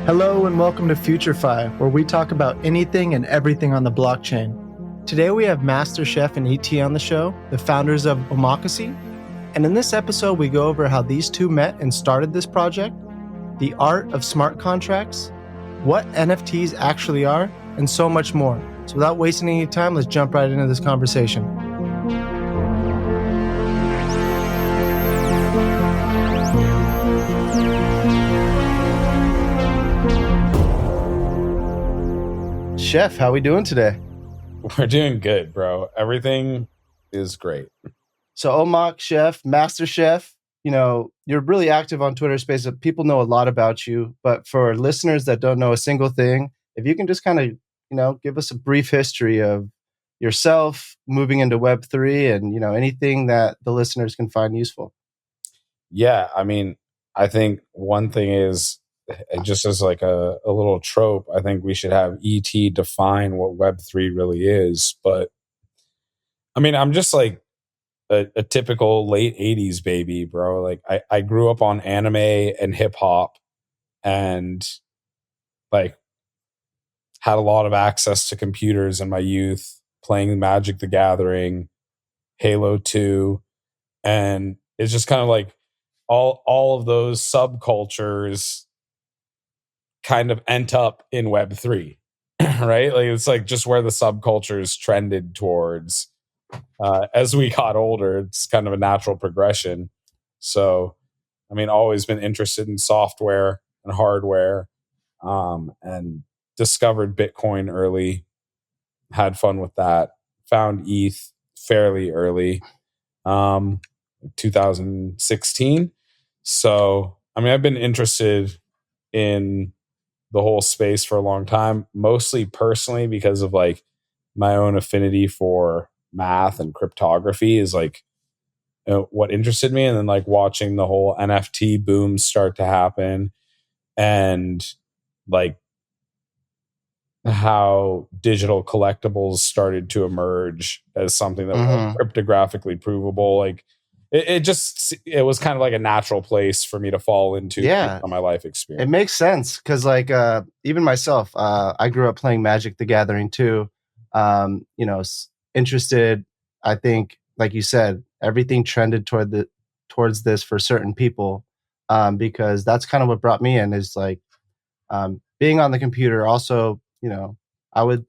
Hello and welcome to FutureFi, where we talk about anything and everything on the blockchain. Today we have Master Chef and ET on the show, the founders of Omakasea. And in this episode, we go over how these two met and started this project, the art of smart contracts, what NFTs actually are, and so much more. So without wasting any time, let's jump right into this conversation. Chef, how we doing today? We're doing good, bro. Everything is great. So Omak Chef, Master Chef, you're really active on Twitter Space. People know a lot about you, but for listeners that don't know a single thing, if you can just kind of, give us a brief history of yourself moving into Web3 and, anything that the listeners can find useful. Yeah, I think one thing is, just as like a little trope, I think we should have ET define what Web3 really is. But I'm just like a typical late 80s baby, bro. Like I grew up on anime and hip hop and like had a lot of access to computers in my youth, playing Magic the Gathering, Halo 2. And it's just kind of like all of those subcultures kind of end up in Web3, right? Like it's like just where the subcultures trended towards as we got older. It's kind of a natural progression. So, always been interested in software and hardware, and discovered Bitcoin early, had fun with that, found ETH fairly early, 2016. So, I've been interested in the whole space for a long time, mostly personally because of like my own affinity for math and cryptography is like what interested me. And then like watching the whole NFT boom start to happen and like how digital collectibles started to emerge as something that was cryptographically provable. Like it was kind of like a natural place for me to fall into based on my life experience. It makes sense because like even myself, I grew up playing Magic the Gathering too. Interested, I think, like you said, everything trended towards this for certain people, because that's kind of what brought me in is like being on the computer. Also, I would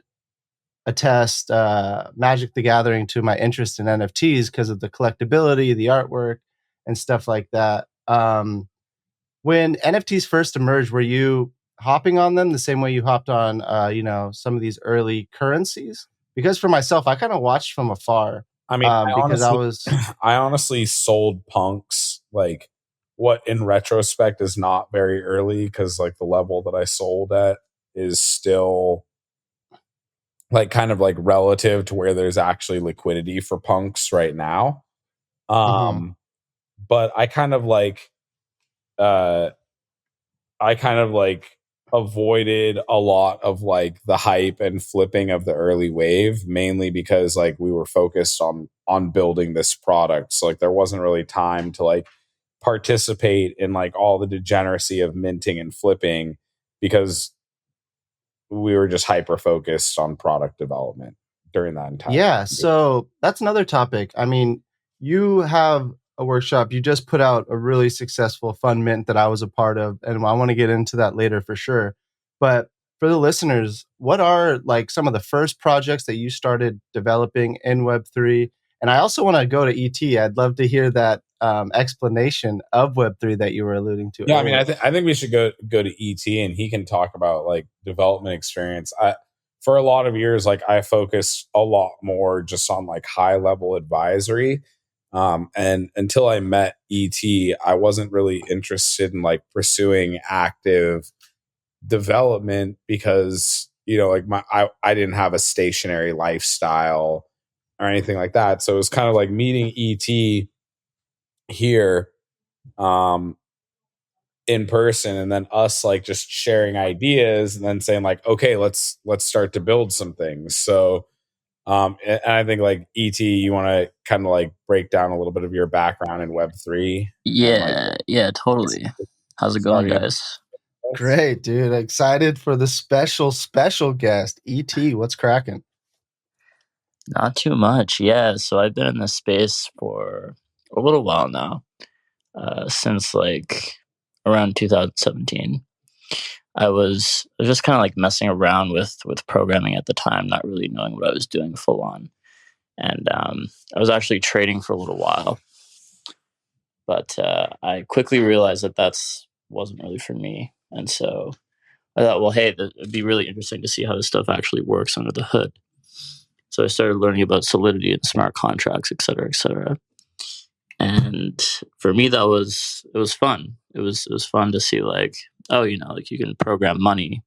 attest Magic the Gathering to my interest in NFTs because of the collectability, the artwork, and stuff like that. When NFTs first emerged, were you hopping on them the same way you hopped on, some of these early currencies? Because for myself, I kind of watched from afar. I honestly sold punks, like what in retrospect is not very early because like the level that I sold at is still like kind of like relative to where there's actually liquidity for punks right now. But I kind of like avoided a lot of like the hype and flipping of the early wave, mainly because like we were focused on building this product. So like there wasn't really time to like participate in like all the degeneracy of minting and flipping because we were just hyper focused on product development during that entire time. So that's another topic. You have a workshop. You just put out a really successful fun mint that I was a part of, and I want to get into that later for sure. But for the listeners, what are like some of the first projects that you started developing in Web3? And I also want to go to ET. I'd love to hear that explanation of Web3 that you were alluding to. Yeah, earlier. I think we should go to ET, and he can talk about like development experience. For a lot of years, like I focused a lot more just on like high level advisory. And until I met ET, I wasn't really interested in like pursuing active development because, like I didn't have a stationary lifestyle or anything like that. So it was kind of like meeting ET here, in person, and then us like just sharing ideas and then saying like, okay, let's start to build some things. So and I think like ET, you want to kind of like break down a little bit of your background in Web3. Yeah, totally. How's it going, guys? Great, dude. Excited for the special guest, ET. What's cracking? Not too much, yeah. So I've been in this space for a little while now, since like around 2017. I was just kind of like messing around with programming at the time, not really knowing what I was doing full on, and I was actually trading for a little while, but I quickly realized that that's wasn't really for me, and so I thought, well, hey, it'd be really interesting to see how this stuff actually works under the hood. So I started learning about Solidity and smart contracts, et cetera, et cetera. And for me, it was fun. It was fun to see like, oh, like you can program money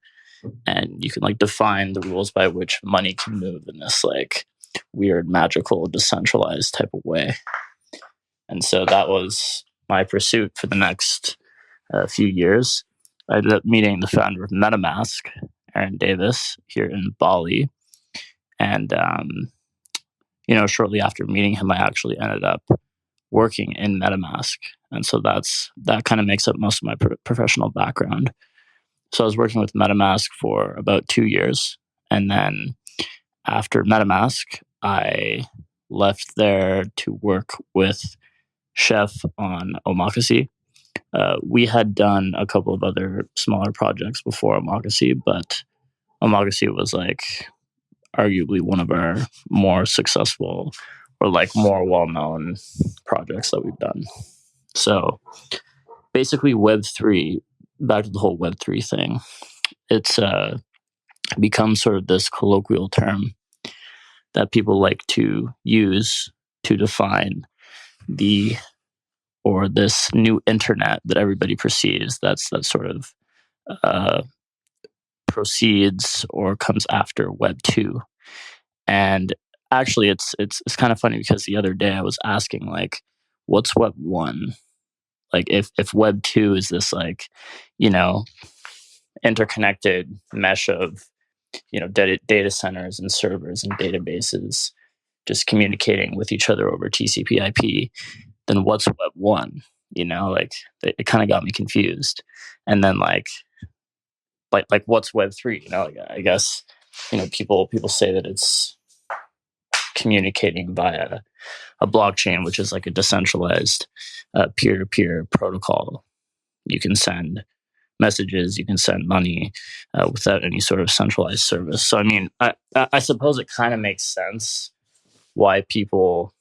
and you can like define the rules by which money can move in this like weird, magical, decentralized type of way. And so that was my pursuit for the next few years. I ended up meeting the founder of MetaMask, Aaron Davis, here in Bali, and shortly after meeting him, I actually ended up working in MetaMask, and so that kind of makes up most of my professional background. So I was working with MetaMask for about 2 years, and then after MetaMask, I left there to work with Chef on Omakasea. We had done a couple of other smaller projects before Omakasea, but Omakasea was like arguably one of our more successful or like more well-known projects that we've done. So basically Web3, back to the whole Web3 thing, it's become sort of this colloquial term that people like to use to define the or this new internet that everybody perceives that sort of uh, proceeds or comes after Web 2. And actually, it's kind of funny because the other day I was asking like, what's Web 1? Like if Web 2 is this like, you know, interconnected mesh of data centers and servers and databases just communicating with each other over TCP/IP, then what's Web 1? Like it kind of got me confused. And then like what's Web 3? Like, I guess people say that it's communicating via a blockchain, which is like a decentralized peer-to-peer protocol. You can send messages, you can send money without any sort of centralized service. So I mean, I suppose it kind of makes sense why people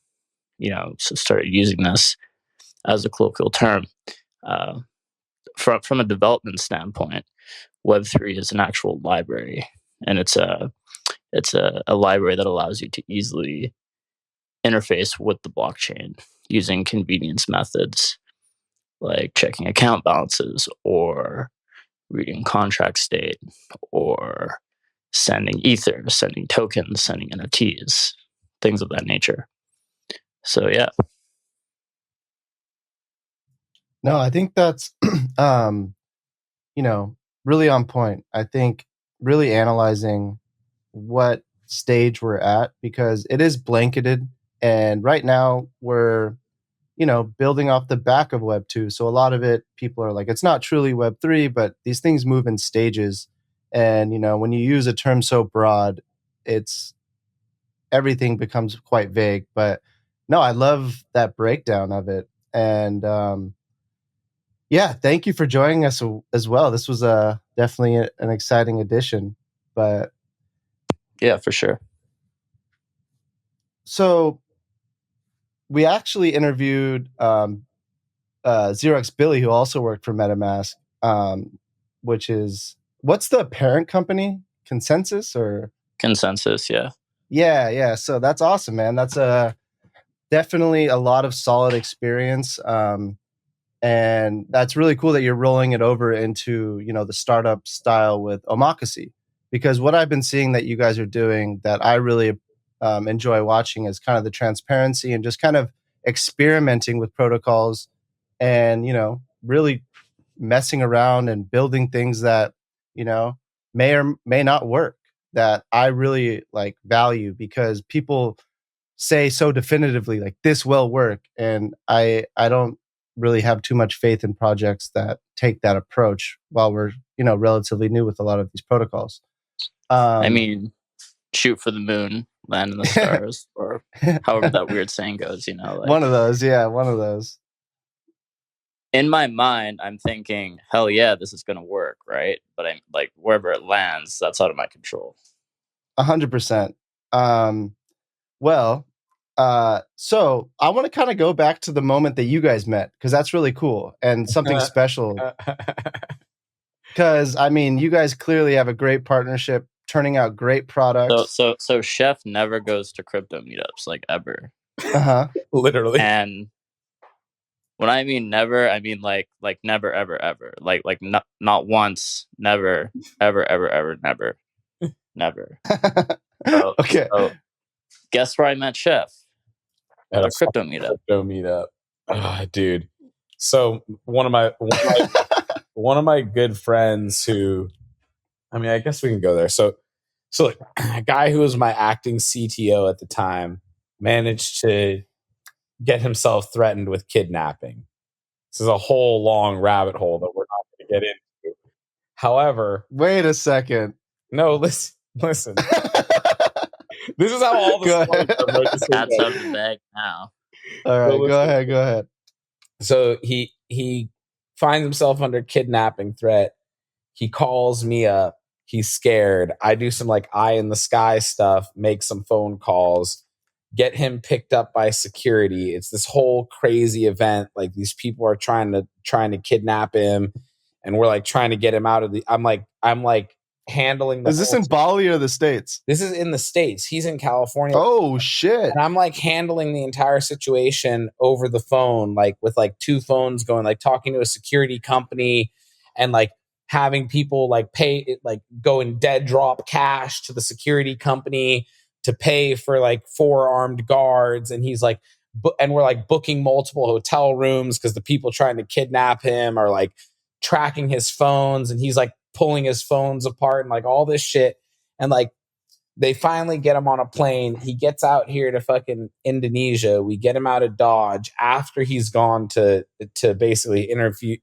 started using this as a colloquial term. From a development standpoint, Web3 is an actual library, and it's a library that allows you to easily interface with the blockchain using convenience methods like checking account balances or reading contract state or sending ether, sending tokens, sending NFTs, things of that nature. So yeah. No, I think that's um, really on point. I think really analyzing what stage we're at because it is blanketed and right now we're building off the back of Web 2. So a lot of it people are like it's not truly Web 3, but these things move in stages and when you use a term so broad, it's everything becomes quite vague, but no, I love that breakdown of it. And yeah, thank you for joining us as well. This was definitely an exciting addition. But yeah, for sure. So we actually interviewed Xerox Billy, who also worked for MetaMask, which is what's the parent company? Consensus or Consensus? Yeah. Yeah. So that's awesome, man. That's definitely a lot of solid experience. And that's really cool that you're rolling it over into the startup style with Omakasea, because what I've been seeing that you guys are doing that I really enjoy watching is kind of the transparency and just kind of experimenting with protocols and really messing around and building things that may or may not work, that I really like value because people say so definitively like this will work, and I don't really have too much faith in projects that take that approach while we're relatively new with a lot of these protocols. I mean, shoot for the moon, land in the stars, or however that weird saying goes. One of those, yeah, one of those. In my mind, I'm thinking, hell yeah, this is gonna work, right? But I'm like, wherever it lands, that's out of my control. 100%. Well, so I want to kind of go back to the moment that you guys met, because that's really cool and something special. Because I mean, you guys clearly have a great partnership, turning out great products. So Chef never goes to crypto meetups, like, ever. Literally. And when I mean never, I mean like never, ever, ever. Like not once, never, ever, ever, ever, never, never. Okay. So guess where I met Chef? At a crypto meetup. Crypto meetup, dude. So one of my good friends who, I mean, I guess we can go there. So a guy who was my acting CTO at the time managed to get himself threatened with kidnapping. This is a whole long rabbit hole that we're not going to get into. However, wait a second. No, listen. This is how all the Cat's out of the bag now. All right, go ahead. So he finds himself under kidnapping threat. He calls me up. He's scared. I do some like eye in the sky stuff, make some phone calls, get him picked up by security. It's this whole crazy event. Like, these people are trying to kidnap him, and we're like trying to get him out of the. I'm like handling. Is this in Bali or the States? This is in the States. He's in California. Oh shit! And I'm like handling the entire situation over the phone, like with like two phones going, like talking to a security company, and like having people like pay, like go and dead drop cash to the security company to pay for like 4 armed guards. And he's like, and we're like booking multiple hotel rooms because the people trying to kidnap him are like tracking his phones, and he's like pulling his phones apart and like all this shit. And like, they finally get him on a plane. He gets out here to fucking Indonesia. We get him out of Dodge after he's gone to basically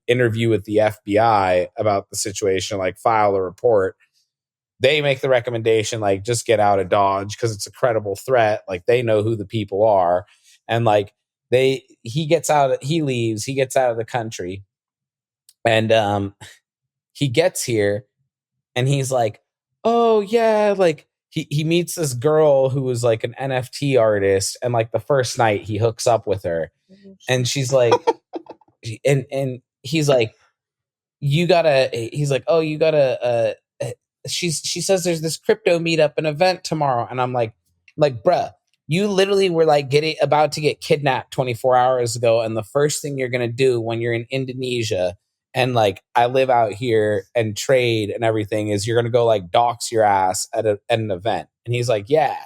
interview with the FBI about the situation, like file a report. They make the recommendation, like, just get out of Dodge because it's a credible threat. Like, they know who the people are. And like he gets out of the country, and he gets here, and he's like, oh yeah, like he meets this girl who was like an NFT artist, and like the first night he hooks up with her, and she's like, and he's like, he's like, oh, you gotta, she says there's this crypto meetup, an event tomorrow, and I'm like, bruh, you literally were like about to get kidnapped 24 hours ago, and the first thing you're gonna do when you're in Indonesia, and like I live out here and trade and everything, is you're gonna go like dox your ass at an event. And he's like, yeah.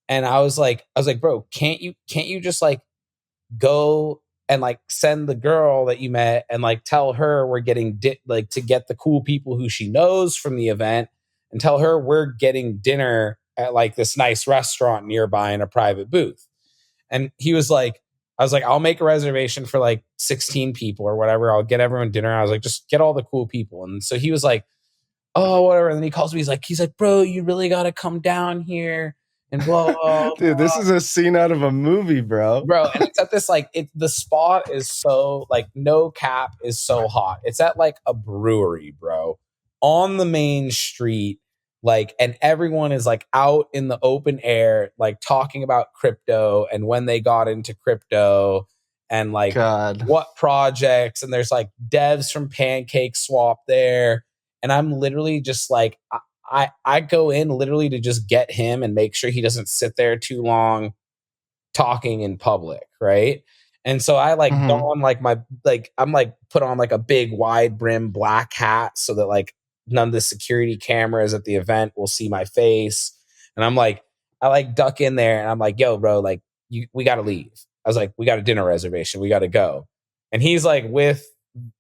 And I was like, bro, can't you just like go and like send the girl that you met and like tell her we're getting like to get the cool people who she knows from the event, and tell her we're getting dinner at like this nice restaurant nearby in a private booth. And he was like, I was like, I'll make a reservation for like 16 people or whatever. I'll get everyone dinner. I was like, just get all the cool people. And so he was like, oh, whatever. And then he calls me. He's like, bro, you really got to come down here and blah, blah. Dude, this is a scene out of a movie, bro. And it's at this, like, the spot is so, like, no cap, is so hot. It's at like a brewery, bro, on the main street. Like, and everyone is like out in the open air, like talking about crypto and when they got into crypto and like what projects. And there's like devs from Pancake Swap there. And I'm literally just like, I go in literally to just get him and make sure he doesn't sit there too long talking in public. Right. And so I like don like my, like, I'm like put on like a big wide brim black hat so that like none of the security cameras at the event will see my face. And I'm like, I like duck in there and I'm like, yo, bro, like we got to leave. I was like, we got a dinner reservation. We got to go. And he's like with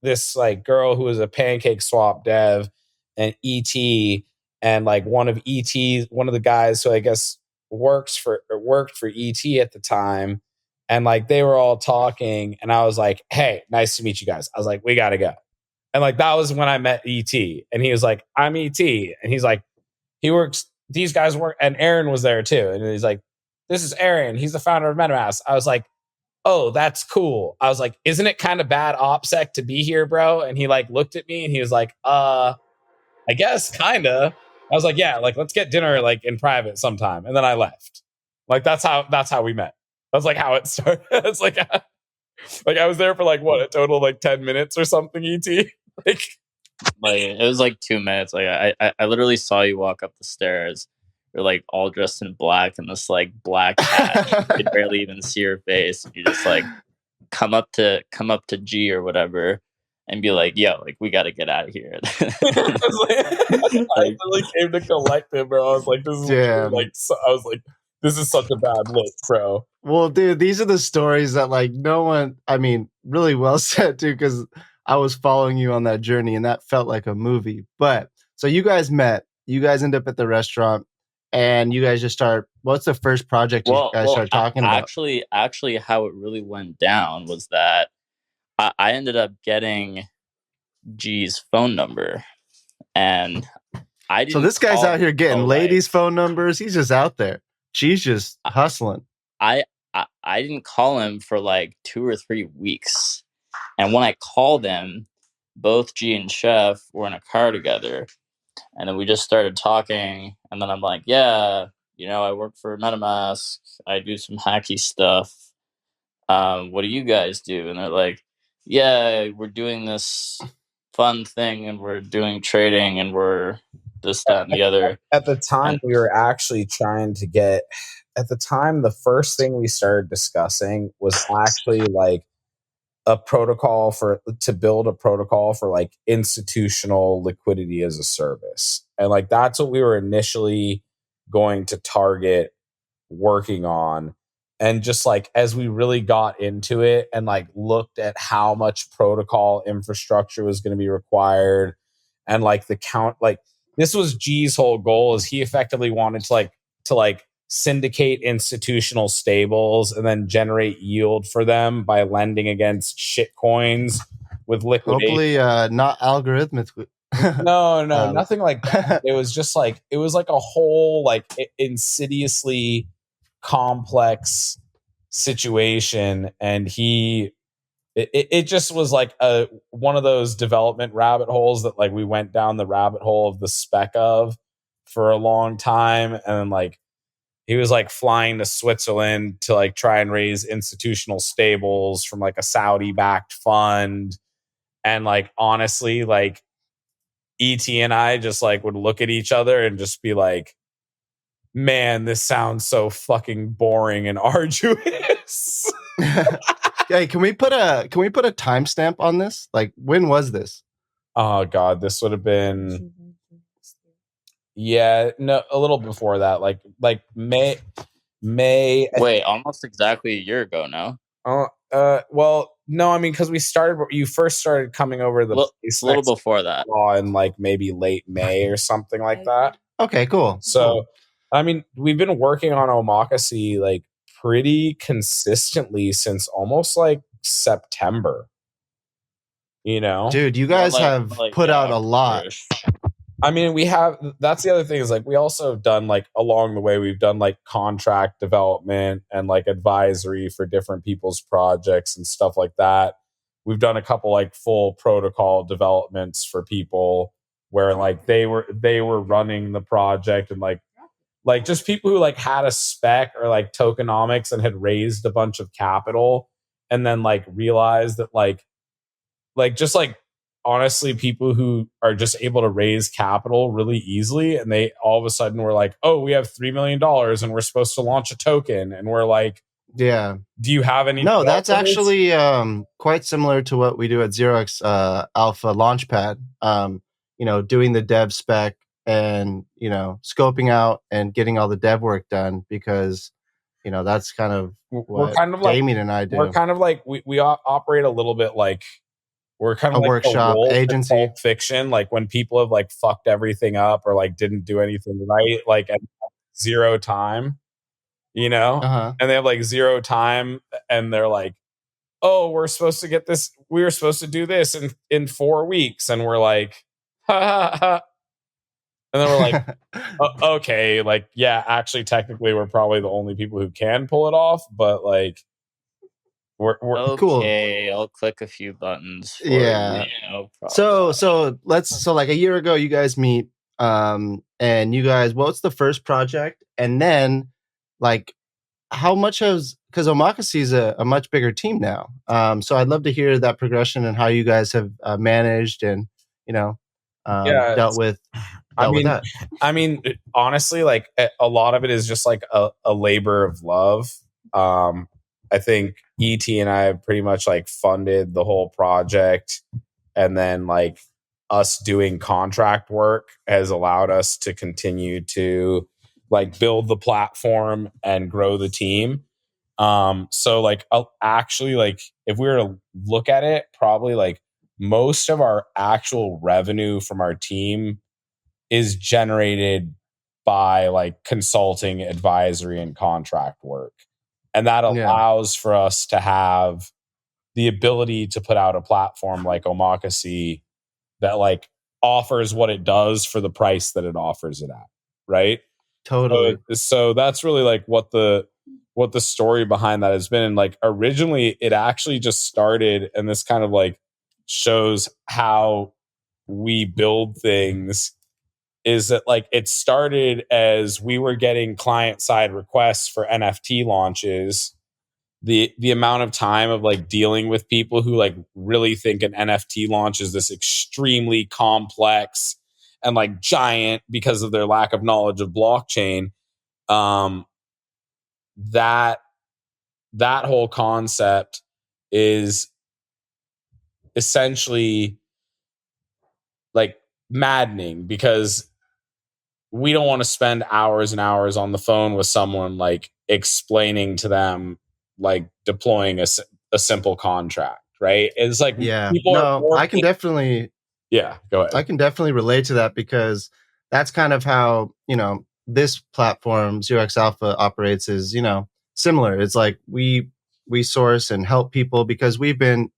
this like girl who was a Pancake Swap dev and ET, and like one of the guys who I guess worked for ET at the time. And like they were all talking, and I was like, hey, nice to meet you guys. I was like, we got to go. And like that was when I met ET, and he was like, I'm ET, and he's like, he works. These guys work, and Aaron was there too, and he's like, this is Aaron. He's the founder of MetaMask. I was like, oh, that's cool. I was like, isn't it kind of bad OPSEC to be here, bro? And he like looked at me and he was like, I guess kinda. I was like, yeah, like let's get dinner like in private sometime. And then I left. Like that's how we met. That's like how it started. It's like I was there for like what, a total of like 10 minutes or something, ET. Like it was like 2 minutes. Like I literally saw you walk up the stairs. You're like all dressed in black and this like black hat. You could barely even see your face. You just like come up to G or whatever and be like, yo, like we gotta get out of here. I literally came to collect him, bro. I was like, this is like I was like, this is such a bad look, bro. Well, dude, these are the stories that like no one, I mean, really well said too, because I was following you on that journey and that felt like a movie. But so you guys met, you guys end up at the restaurant and you guys just start, what's the first project you guys start talking about? Actually, how it really went down was that I ended up getting G's phone number and I didn't. So this guy's out here getting ladies' phone numbers. He's just out there. She's just hustling. I didn't call him for like 2 or 3 weeks. And when I called him, both G and Chef were in a car together. And then we just started talking. And then I'm like, yeah, you know, I work for MetaMask. I do some hacky stuff. What do you guys do? And they're like, yeah, we're doing this fun thing and we're doing trading and we're this, that, and the other. At the time, we were actually trying to get, at the time, the first thing we started discussing was actually like a protocol to build a protocol for like institutional liquidity as a service. And like, that's what we were initially going to target working on. And just like, as we really got into it and like looked at how much protocol infrastructure was going to be required and like the count, like this was G's whole goal is he effectively wanted to like syndicate institutional stables and then generate yield for them by lending against shit coins with liquidation. Hopefully not algorithmically. No, nothing like that. It was just like, it was like a whole like insidiously complex situation. And it just was like one of those development rabbit holes that like we went down the rabbit hole of the spec of for a long time. And then like, he was like flying to Switzerland to like try and raise institutional stables from like a Saudi backed fund. And like, honestly, like ET and I just like would look at each other and just be like, man, this sounds so fucking boring and arduous. Hey, can we put a timestamp on this? Like, when was this? Oh God, this would have been a little before that, like May. Wait, almost exactly a year ago now. Well, no, I mean, because you first started coming over the a little before that, in like maybe late May or something like that. Okay, cool. So, I mean, we've been working on Omakasea like pretty consistently since almost like September. You know, dude, you guys have put out a lot. I mean, that's the other thing is like, we also done like along the way, we've done like contract development and like advisory for different people's projects and stuff like that. We've done a couple like full protocol developments for people where like they were running the project and like just people who like had a spec or like tokenomics and had raised a bunch of capital and then like realized that like just like, honestly, people who are just able to raise capital really easily and they all of a sudden were like, oh, we have $3 million and we're supposed to launch a token. And we're like, yeah, do you have any? No, that's actually quite similar to what we do at 0x Alpha Launchpad. You know, doing the dev spec and, you know, scoping out and getting all the dev work done because, you know, that's kind of what Damien and I do. We're kind of like, we operate a little bit like, we're kind of a like workshop agency fiction, like when people have like fucked everything up or like didn't do anything right, like at zero time, you know, and they have like zero time and they're like, oh, we're supposed to get this, we were supposed to do this in 4 weeks, and we're like, ha, ha, ha. And then we're like, okay, like, yeah, actually, technically, we're probably the only people who can pull it off, but like, we're Cool. Okay, I'll click a few buttons for Yeah. you. No problem. So like a year ago, you guys meet, and you guys, what's the first project, and then like how much has, because Omakasea is a much bigger team now. So I'd love to hear that progression and how you guys have managed and you know yeah. dealt with that. I mean, honestly, like a lot of it is just like a labor of love. I think ET and I have pretty much like funded the whole project, and then like us doing contract work has allowed us to continue to like build the platform and grow the team. So like actually, like if we were to look at it, probably like most of our actual revenue from our team is generated by like consulting, advisory, and contract work. And that allows for us to have the ability to put out a platform like Omakasea that like offers what it does for the price that it offers it at. Right. Totally. So that's really like what the story behind that has been. And like originally it actually just started, and this kind of like shows how we build things, is that like it started as we were getting client side requests for NFT launches. The amount of time of like dealing with people who like really think an NFT launch is this extremely complex and like giant because of their lack of knowledge of blockchain. That whole concept is essentially like maddening, because we don't want to spend hours and hours on the phone with someone like explaining to them like deploying a simple contract, right? It's like people are I can definitely go ahead. I can definitely relate to that, because that's kind of how this platform 0x Alpha operates, is similar. It's like we source and help people because we've been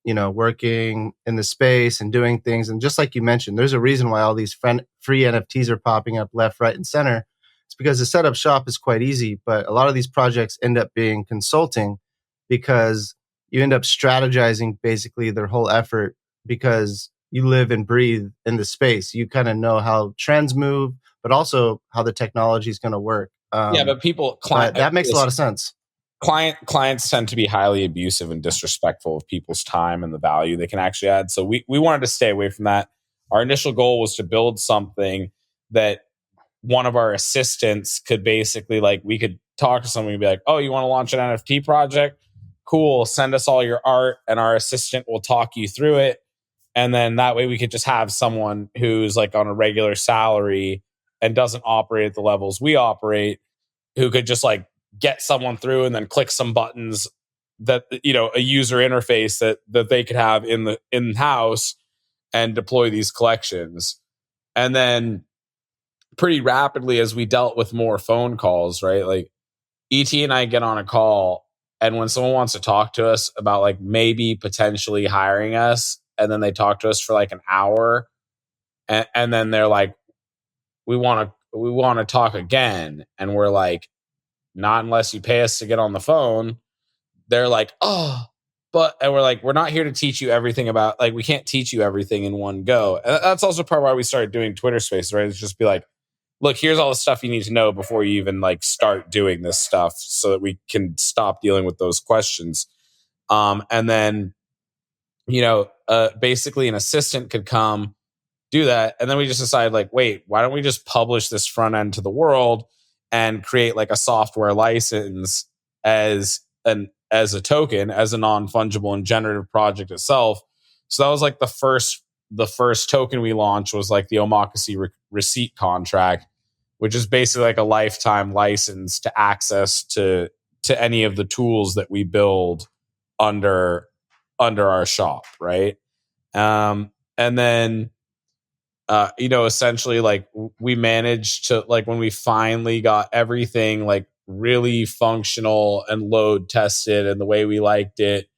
working in the space and doing things. And just like you mentioned, there's a reason why all these free NFTs are popping up left, right, and center. It's because the setup shop is quite easy, but a lot of these projects end up being consulting, because you end up strategizing basically their whole effort, because you live and breathe in the space. You kind of know how trends move, but also how the technology is going to work. But that makes a lot of sense. Clients tend to be highly abusive and disrespectful of people's time and the value they can actually add. So we wanted to stay away from that. Our initial goal was to build something that one of our assistants could basically like, we could talk to someone and be like, oh, you want to launch an NFT project? Cool. Send us all your art and our assistant will talk you through it. And then that way we could just have someone who's like on a regular salary and doesn't operate at the levels we operate, who could just like get someone through and then click some buttons that, a user interface that they could have in house and deploy these collections. And then pretty rapidly, as we dealt with more phone calls, right? Like ET and I get on a call, and when someone wants to talk to us about like maybe potentially hiring us, and then they talk to us for like an hour, and then they're like, we want to talk again. And we're like, not unless you pay us to get on the phone. They're like, oh, and we're like, we're not here to teach you everything about, like, we can't teach you everything in one go. And that's also part why we started doing Twitter Spaces, right? It's just be like, look, here's all the stuff you need to know before you even like start doing this stuff, so that we can stop dealing with those questions. And then, basically an assistant could come do that. And then we just decided like, wait, why don't we just publish this front end to the world and create like a software license as a token, as a non-fungible and generative project itself. So that was like the first token we launched was like the Omakasea receipt contract, which is basically like a lifetime license to access to any of the tools that we build under our shop, right? And then essentially like we managed to, like, when we finally got everything like really functional and load tested and the way we liked it,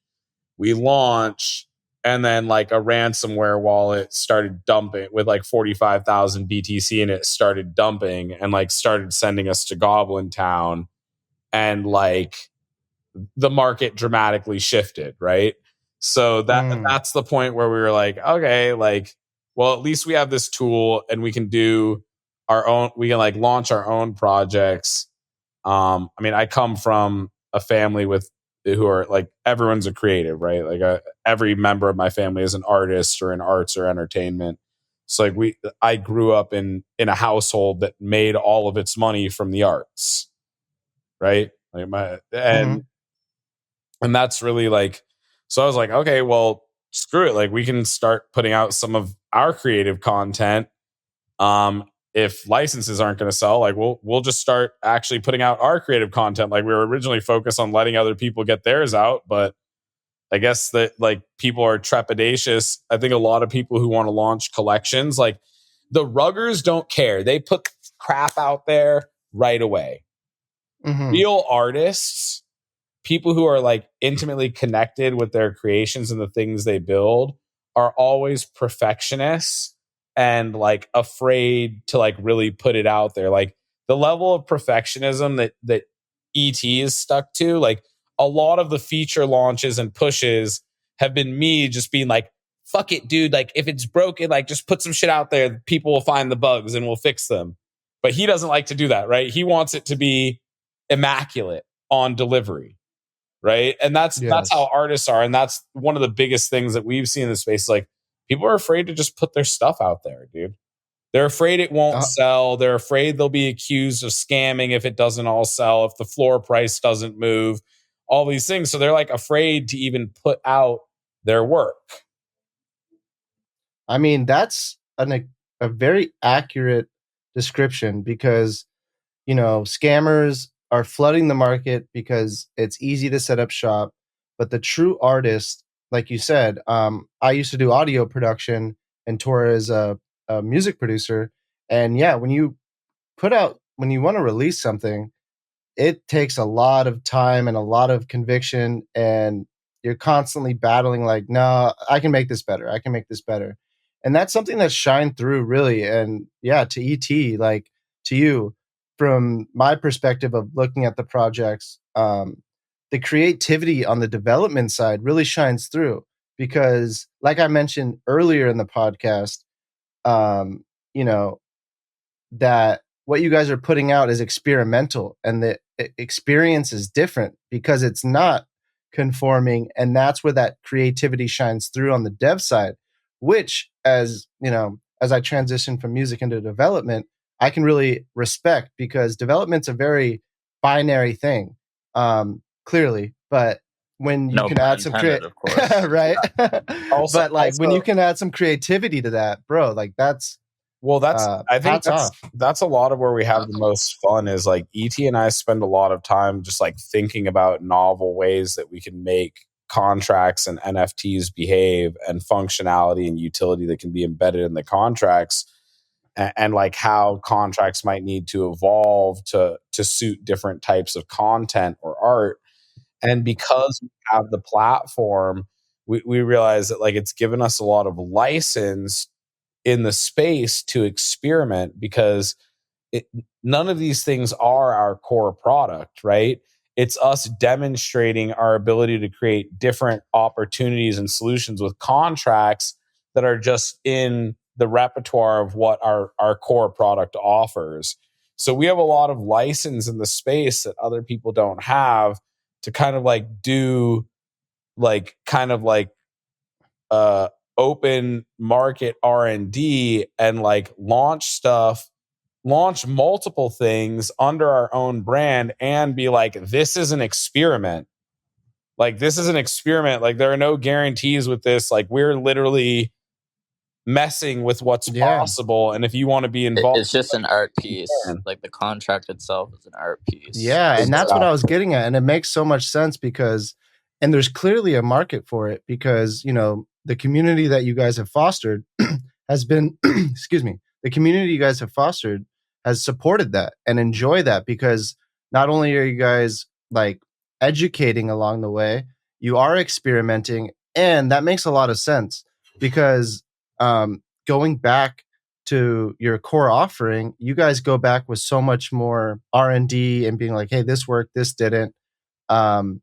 we launch, and then like a ransomware wallet started dumping with like 45,000 BTC, and it started dumping and like started sending us to Goblin Town, and like the market dramatically shifted, right? So that's the point where we were like, okay, like, well, at least we have this tool and we can do our own, we can like launch our own projects. I mean, I come from a family with who are like, everyone's a creative, right? Like every member of my family is an artist or in arts or entertainment. So like I grew up in a household that made all of its money from the arts, right? Like and that's really like, so I was like, okay, well, screw it. Like we can start putting out some of our creative content. If licenses aren't going to sell, like we'll just start actually putting out our creative content. Like we were originally focused on letting other people get theirs out, but I guess that like people are trepidatious. I think a lot of people who want to launch collections, like the ruggers don't care. They put crap out there right away. Real artists, people who are like intimately connected with their creations and the things they build, are always perfectionists and like afraid to like really put it out there. Like the level of perfectionism that ET is stuck to, like a lot of the feature launches and pushes have been me just being like, fuck it, dude. Like if it's broken, like just put some shit out there. People will find the bugs and we'll fix them. But he doesn't like to do that, right? He wants it to be immaculate on delivery. Right. And that's how artists are. And that's one of the biggest things that we've seen in the space. Like people are afraid to just put their stuff out there, dude. They're afraid it won't sell. They're afraid they'll be accused of scamming if it doesn't all sell, if the floor price doesn't move, all these things. So they're like afraid to even put out their work. I mean, that's a very accurate description because, you know, scammers are flooding the market because it's easy to set up shop. But the true artist, like you said, I used to do audio production and tour as a music producer. And yeah, when you want to release something, it takes a lot of time and a lot of conviction, and you're constantly battling like, no, I can make this better. I can make this better. And that's something that shined through really. And yeah, to ET, like to you, from my perspective of looking at the projects, the creativity on the development side really shines through because like I mentioned earlier in the podcast, you know, that what you guys are putting out is experimental and the experience is different because it's not conforming, and that's where that creativity shines through on the dev side, which, as you know, as I transition from music into development, I can really respect because development's a very binary thing, clearly, but when you can add some of course. right. Also, but like when you can add some creativity to that, bro, like that's I think that's a lot of where we have the most fun is like ET and I spend a lot of time just like thinking about novel ways that we can make contracts and NFTs behave and functionality and utility that can be embedded in the contracts and like how contracts might need to evolve to suit different types of content or art. And because we have the platform, we realize that like it's given us a lot of license in the space to experiment because none of these things are our core product, right? It's us demonstrating our ability to create different opportunities and solutions with contracts that are just in the repertoire of what our core product offers. So we have a lot of license in the space that other people don't have to kind of like do like kind of like open market R&D and like launch multiple things under our own brand and be like, this is an experiment. Like this is an experiment. Like there are no guarantees with this. Like we're literally messing with what's possible. And if you want to be involved, it's just an art piece. Like the contract itself is an art piece. Yeah, and that's what I was getting at. And it makes so much sense because, and there's clearly a market for it because, you know, the community that you guys have fostered has been, excuse me, the community you guys have fostered has supported that and enjoy that because not only are you guys like educating along the way, you are experimenting, and that makes a lot of sense because going back to your core offering, you guys go back with so much more R&D and being like, hey, this worked, this didn't. Um,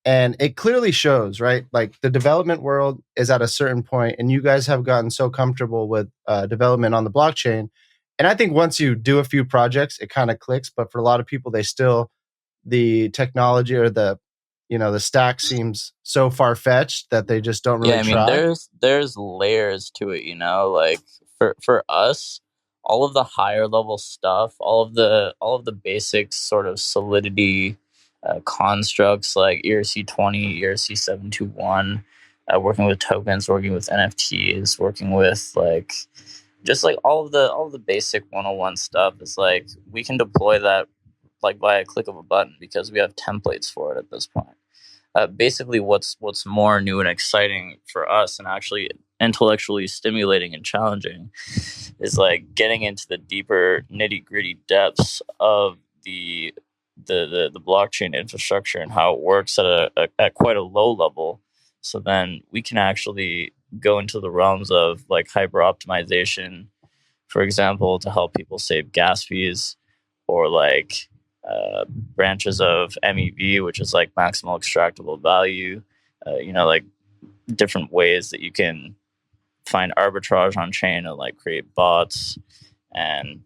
and it clearly shows, right? Like the development world is at a certain point, and you guys have gotten so comfortable with development on the blockchain. And I think once you do a few projects, it kind of clicks. But for a lot of people, they still, the technology or the stack seems so far fetched that they just don't Yeah, really I mean, try. there's layers to it, like for us, all of the higher level stuff, all of the basic sort of solidity constructs like ERC-20, ERC-721, working with tokens, working with NFTs, working with like just like all of the basic 101 stuff is like we can deploy that like by a click of a button because we have templates for it at this point. Basically, what's more new and exciting for us, and actually intellectually stimulating and challenging, is like getting into the deeper nitty gritty depths of the blockchain infrastructure and how it works at quite a low level. So then we can actually go into the realms of like hyper optimization, for example, to help people save gas fees, or like branches of MEV, which is like maximal extractable value. Like different ways that you can find arbitrage on chain and like create bots and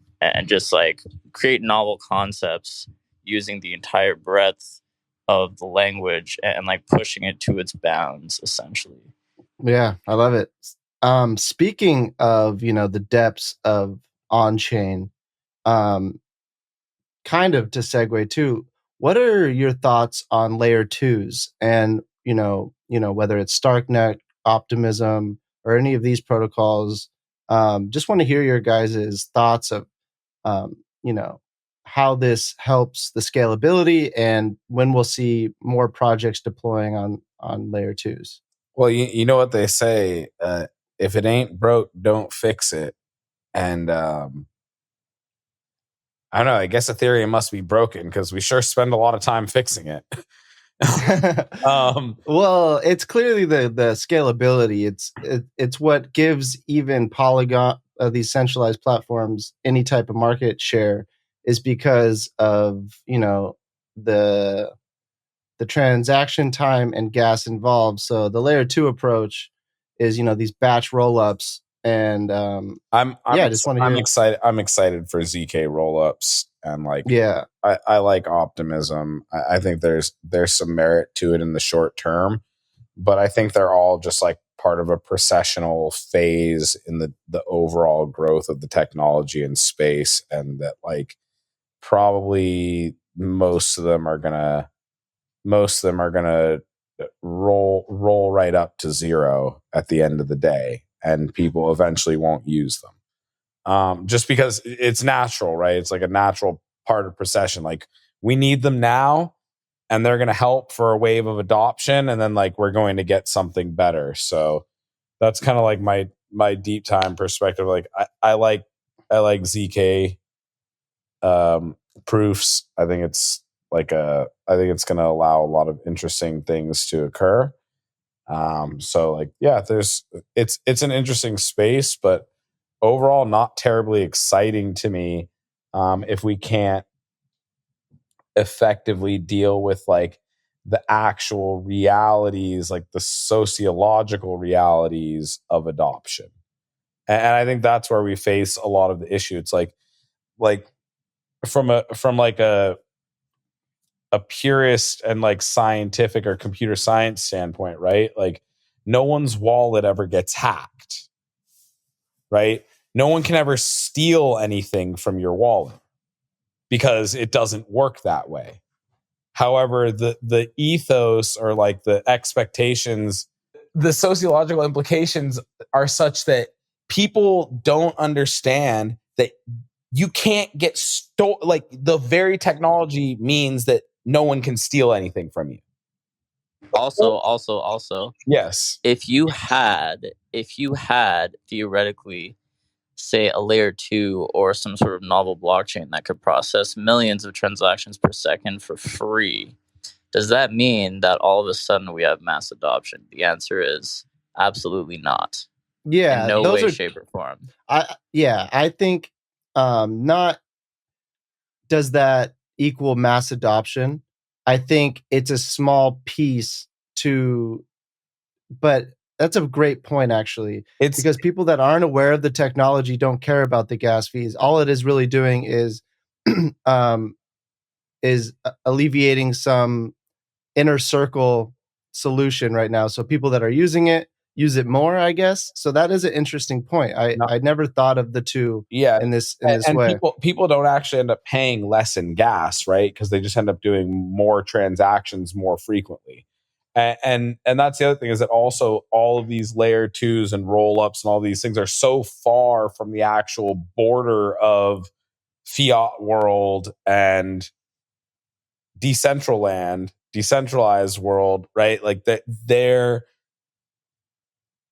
just like create novel concepts using the entire breadth of the language and like pushing it to its bounds essentially. Yeah, I love it. Speaking of, the depths of on chain, um, kind of to segue too, what are your thoughts on layer twos and, whether it's Starknet, Optimism, or any of these protocols? Just want to hear your guys' thoughts of, um, you know, how this helps the scalability and when we'll see more projects deploying on layer twos. Well, you know what they say, if it ain't broke, don't fix it. And I don't know, I guess Ethereum must be broken because we sure spend a lot of time fixing it. Well, it's clearly the scalability. It's what gives even Polygon, these centralized platforms, any type of market share, is because of the transaction time and gas involved. So the layer two approach is these batch rollups, and I just want to I'm hear. excited. I'm excited for ZK rollups, and like Yeah, I like optimism. I think there's some merit to it in the short term, but I think they're all just like part of a processional phase in the overall growth of the technology in space, and that like probably most of them are gonna roll right up to zero at the end of the day, and people eventually won't use them. Just because it's natural, right? It's like a natural part of procession. Like we need them now, and they're going to help for a wave of adoption, and then like we're going to get something better. So that's kind of like my deep time perspective. Like I like ZK proofs. I think it's I think it's going to allow a lot of interesting things to occur. So like yeah, it's an interesting space, but overall not terribly exciting to me if we can't effectively deal with like the actual realities, like the sociological realities of adoption. And I think that's where we face a lot of the issue. It's like from like a purist and like scientific or computer science standpoint, right? Like no one's wallet ever gets hacked, right? No one can ever steal anything from your wallet because it doesn't work that way. However, the ethos or like the expectations, the sociological implications are such that people don't understand that you can't get like the very technology means that no one can steal anything from you. Also, Yes. if you had theoretically, say, a layer 2 or some sort of novel blockchain that could process millions of transactions per second for free, Does that mean that all of a sudden we have mass adoption? The answer is absolutely not. Yeah, In no those way, are shape, or form. I think not does that equal mass adoption. I think it's a small piece to, but that's a great point actually, It's because people that aren't aware of the technology don't care about the gas fees. All it is really doing um, is alleviating some inner circle solution right now. So people that are using it use it more, I guess. So that is an interesting point. I never thought of the two yeah, in this and way. people don't actually end up paying less in gas, right? Because they just end up doing more transactions more frequently. And that's the other thing, is that also all of these layer twos and roll ups and all these things are so far from the actual border of fiat world and decentralized world, right? Like that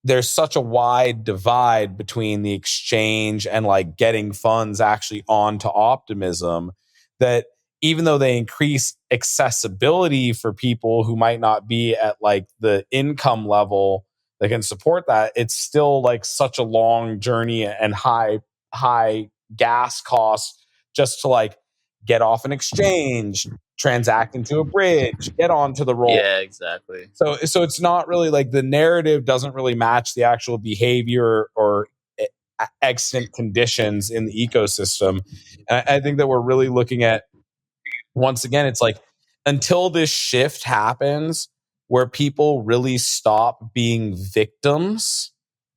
there's such a wide divide between the exchange and like getting funds actually onto optimism, that even though they increase accessibility for people who might not be at like the income level that can support that, it's still like such a long journey and high gas costs just to like get off an exchange, transact into a bridge, get onto the roll. Yeah, exactly. So it's not really like the narrative doesn't really match the actual behavior or extant conditions in the ecosystem. And I think that we're really looking at, once again, it's like until this shift happens where people really stop being victims,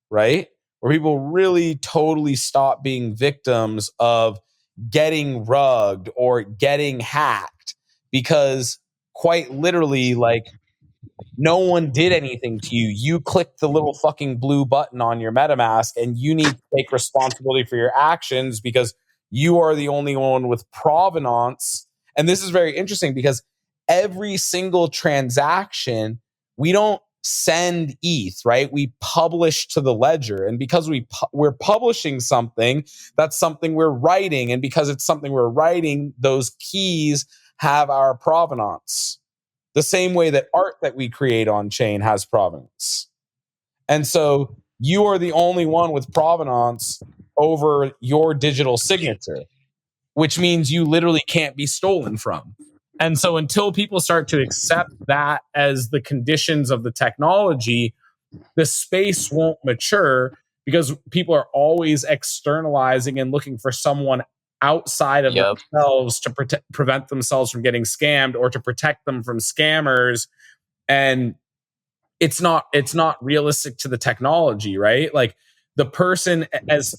right? Where people really totally stop being victims of getting rugged or getting hacked, because quite literally, like, no one did anything to you. You clicked the little fucking blue button on your MetaMask, and you need to take responsibility for your actions because you are the only one with provenance. And this is very interesting because every single transaction, we don't send ETH, right? We publish to the ledger. And because we're publishing something, that's something we're writing. And because it's something we're writing, those keys have our provenance, the same way that art that we create on chain has provenance. And so you are the only one with provenance over your digital signature, which means you literally can't be stolen from. And so until people start to accept that as the conditions of the technology, the space won't mature, because people are always externalizing and looking for someone outside of Yep. themselves to prevent themselves from getting scammed or to protect them from scammers. And it's not realistic to the technology, right? Like the person, as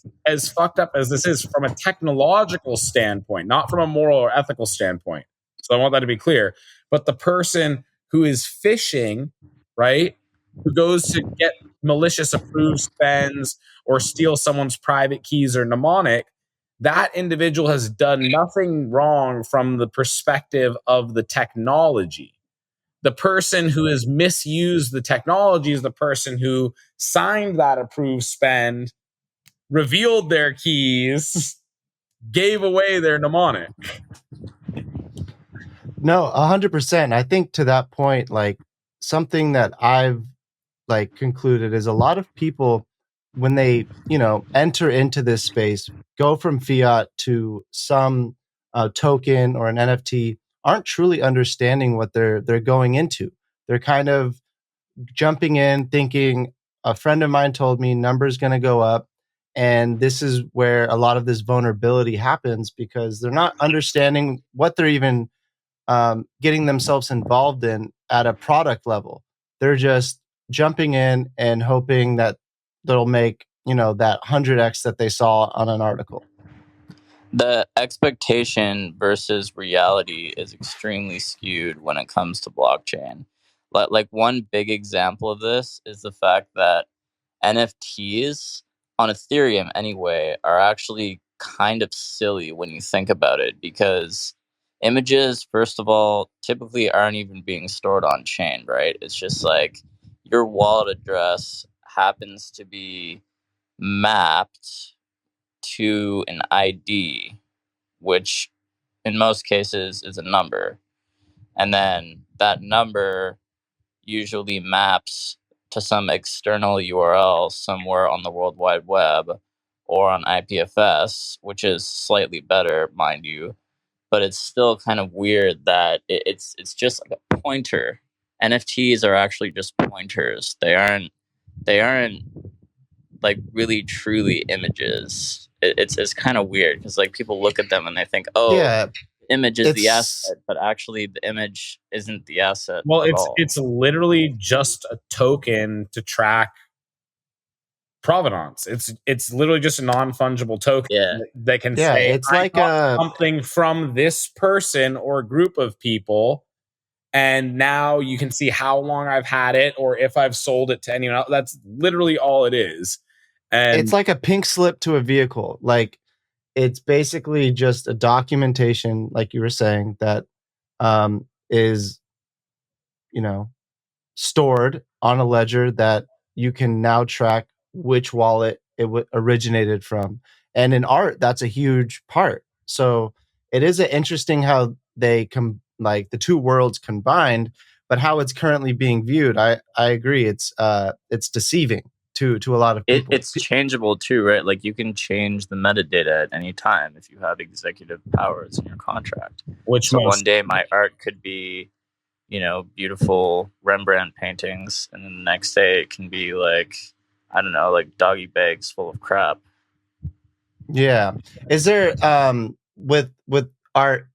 fucked up as this is from a technological standpoint, not from a moral or ethical standpoint, so I want that to be clear, but the person who is phishing, right, who goes to get malicious approved spends or steal someone's private keys or mnemonic, that individual has done nothing wrong from the perspective of the technology. The person who has misused the technology is the person who signed that approved spend, revealed their keys, gave away their mnemonic. No, 100%. I think to that point, like something that I've like concluded is a lot of people, when they enter into this space, go from fiat to some token or an NFT, aren't truly understanding what they're going into. They're kind of jumping in thinking, a friend of mine told me numbers going to go up, and this is where a lot of this vulnerability happens, because they're not understanding what they're even getting themselves involved in at a product level. They're just jumping in and hoping that they'll make that 100x that they saw on an article. The expectation versus reality is extremely skewed when it comes to blockchain. Like one big example of this is the fact that NFTs on Ethereum anyway are actually kind of silly when you think about it, because images, first of all, typically aren't even being stored on chain, right? It's just like your wallet address happens to be mapped to an ID, which in most cases is a number. and then that number usually maps to some external URL somewhere on the World Wide Web or on IPFS, which is slightly better, mind you. But it's still kind of weird that it's just like a pointer. NFTs are actually just pointers. They aren't like really truly images. It's kind of weird because like people look at them and they think, oh, Yeah, the image is the it's asset, but actually the image isn't the asset Well, at all. it's literally just a token to track provenance. It's literally just a non-fungible token Yeah. that can yeah, say it's I like got something from this person or group of people, and now you can see how long I've had it or if I've sold it to anyone else. That's literally all it is. it's And like a pink slip to a vehicle. Like it's basically just a documentation, like you were saying, that is, you know, stored on a ledger that you can now track which wallet it originated from. And in art, that's a huge part. So it is interesting how they come, like the two worlds combined, but how it's currently being viewed. I agree. It's deceiving to a lot of people. It's changeable too, right? Like you can change the metadata at any time if you have executive powers in your contract. which So most one day my art could be, beautiful Rembrandt paintings, and then the next day it can be like, I don't know, like doggy bags full of crap. Yeah. Is there with art,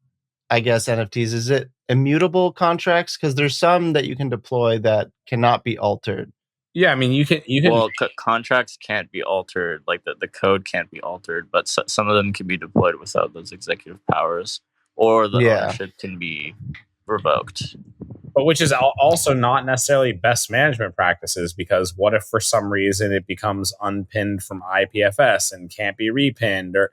I guess NFTs, is it immutable contracts? Because there's some that you can deploy that cannot be altered. yeah, I mean you can Well, contracts can't be altered, like the code can't be altered, but some of them can be deployed without those executive powers, or the Yeah. ownership can be revoked. but which is also not necessarily best management practices, because what if for some reason it becomes unpinned from IPFS and can't be repinned, or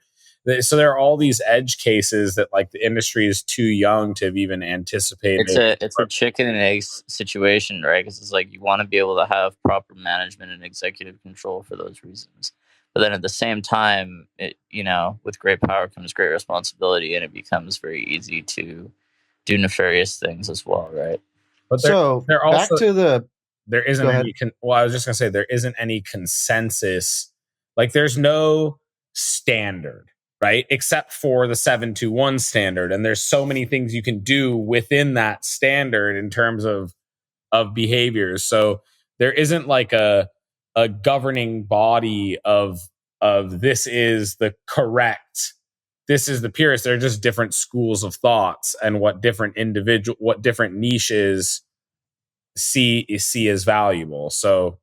so there are all these edge cases that like the industry is too young to have even anticipated. It's a chicken and egg situation, right? Because it's like you want to be able to have proper management and executive control for those reasons, but then at the same time, with great power comes great responsibility, and it becomes very easy to do nefarious things as well, right? But So there back also to the there isn't go ahead. any well, I was just going to say there isn't any consensus. Like there's no standard, right? Except for the 721 standard, and there's so many things you can do within that standard in terms of behaviors. So there isn't like a governing body of this is the correct, this is the purest. They're just different schools of thoughts and what different niches see as valuable. So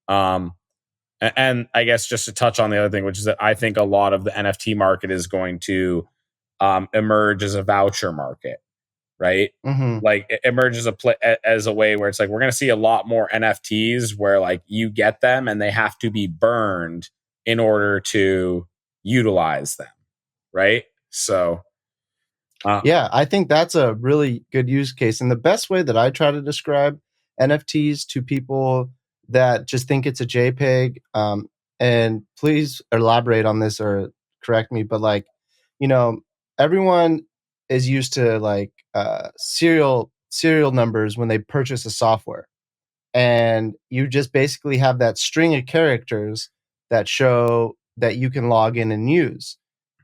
and I guess just to touch on the other thing, which is that I think a lot of the NFT market is going to emerge as a voucher market, right? Mm-hmm. Like it emerges as a way where it's like we're going to see a lot more NFTs where like you get them and they have to be burned in order to utilize them, right? So Yeah, I think that's a really good use case. And the best way that I try to describe NFTs to people that just think it's a JPEG, and please elaborate on this or correct me, but like, you know, everyone is used to like serial numbers when they purchase a software. And you just basically have that string of characters that show that you can log in and use.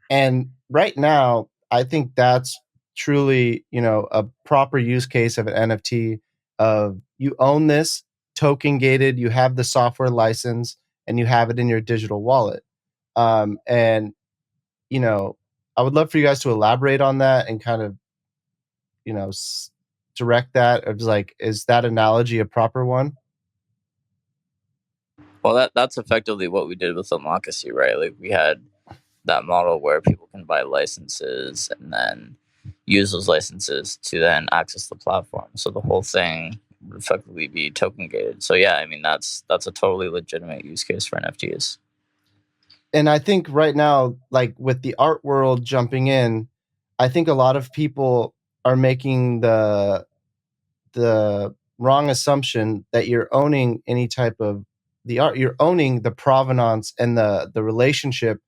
And right now, I think that's truly, a proper use case of an NFT of you own this token gated, you have the software license, and you have it in your digital wallet. And, I would love for you guys to elaborate on that and kind of, direct that. Of like, is that analogy a proper one? Well, that's effectively what we did with Omakasea, right? Like we had that model where people can buy licenses and then use those licenses to then access the platform. So the whole thing would effectively be token gated. So yeah, I mean that's a totally legitimate use case for NFTs. And I think right now, like with the art world jumping in, I think a lot of people are making the wrong assumption that you're owning any type of the art. You're owning the provenance and the relationship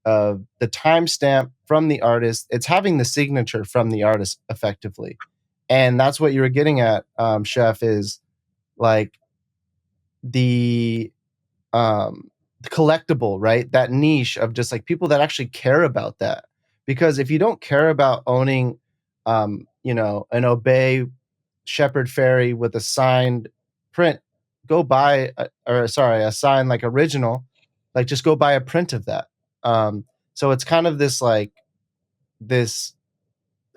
of the timestamp from the artist. It's having the signature from the artist effectively. And that's what you were getting at, Chef, is like the collectible, right? That niche of just like people that actually care about that. Because if you don't care about owning, an Obey Shepherd Fairy with a signed print, go buy, a signed like original, like just go buy a print of that. So it's kind of this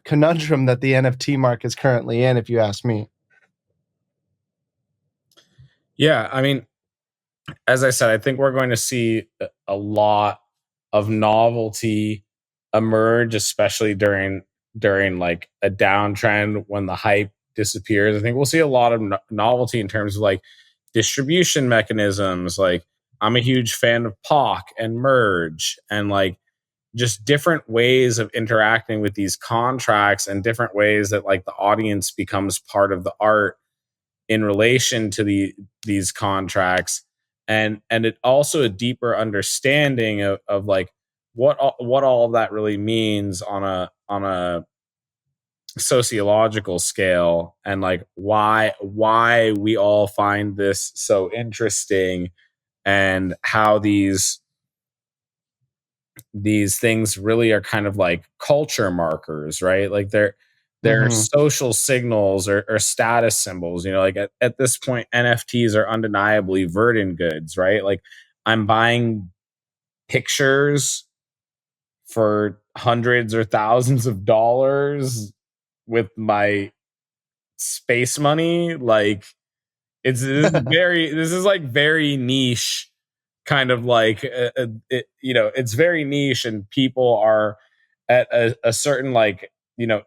conundrum that the NFT market is currently in, if you ask me. Yeah, I mean, as I said, I think we're going to see a lot of novelty emerge, especially during like a downtrend when the hype disappears. I think we'll see a lot of novelty in terms of like distribution mechanisms. Like I'm a huge fan of POC and Merge and like just different ways of interacting with these contracts and different ways that like the audience becomes part of the art in relation to these contracts, and it also a deeper understanding of like what all of that really means on a sociological scale, and like why we all find this so interesting, and how these things really are kind of like culture markers, right? Like they're social signals or status symbols. You know, like at this point, NFTs are undeniably verdant goods, right? Like I'm buying pictures for hundreds or thousands of dollars with my space money. Like this is like very niche kind of like it's very niche, and people are at a certain like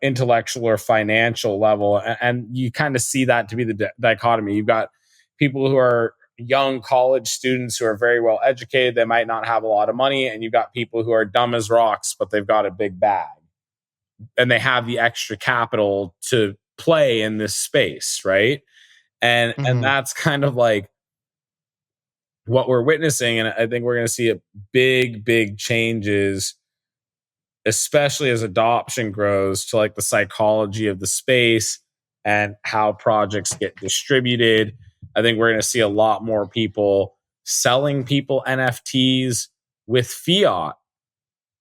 intellectual or financial level, and you kind of see that to be the dichotomy. You've got people who are young college students who are very well educated, they might not have a lot of money, and you've got people who are dumb as rocks but they've got a big bag and they have the extra capital to play in this space, right? And that's kind of like what we're witnessing, and I think we're going to see a big changes, especially as adoption grows to like the psychology of the space and how projects get distributed. I think we're going to see a lot more people selling people NFTs with fiat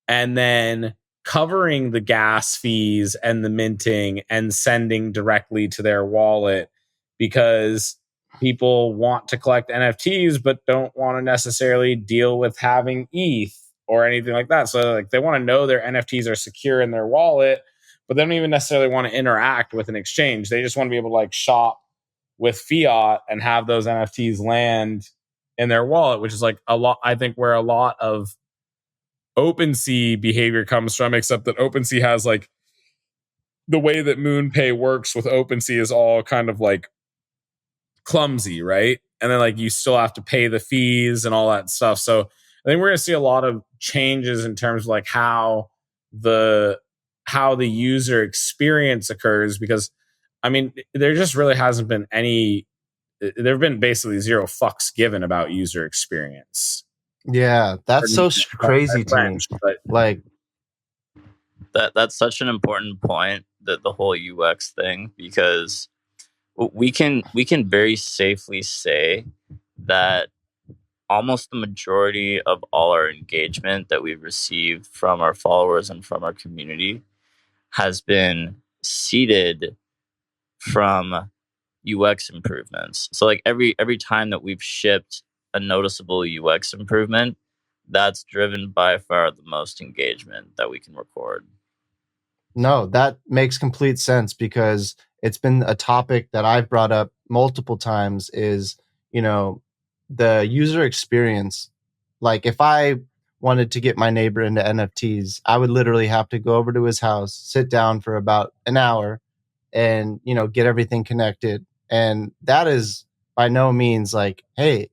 and then covering the gas fees and the minting and sending directly to their wallet, because people want to collect NFTs but don't want to necessarily deal with having ETH or anything like that. So like they want to know their NFTs are secure in their wallet, but they don't even necessarily want to interact with an exchange. They just want to be able to like shop with fiat and have those NFTs land in their wallet, which is like a lot, I think, where a lot of OpenSea behavior comes from, except that OpenSea has like the way that MoonPay works with OpenSea is all kind of like clumsy, right? And then like you still have to pay the fees and all that stuff. So I think we're going to see a lot of changes in terms of like how the user experience occurs, because I mean there just really hasn't been any, there have been basically zero fucks given about user experience. Yeah, that's so crazy to me. But Like That's such an important point, that the whole UX thing, because we can very safely say that almost the majority of all our engagement that we've received from our followers and from our community has been seeded from UX improvements. So like every time that we've shipped a noticeable UX improvement, that's driven by far the most engagement that we can record. No, that makes complete sense, because it's been a topic that I've brought up multiple times is, the user experience. Like if I wanted to get my neighbor into NFTs, I would literally have to go over to his house, sit down for about an hour and, get everything connected. And that is by no means like, hey,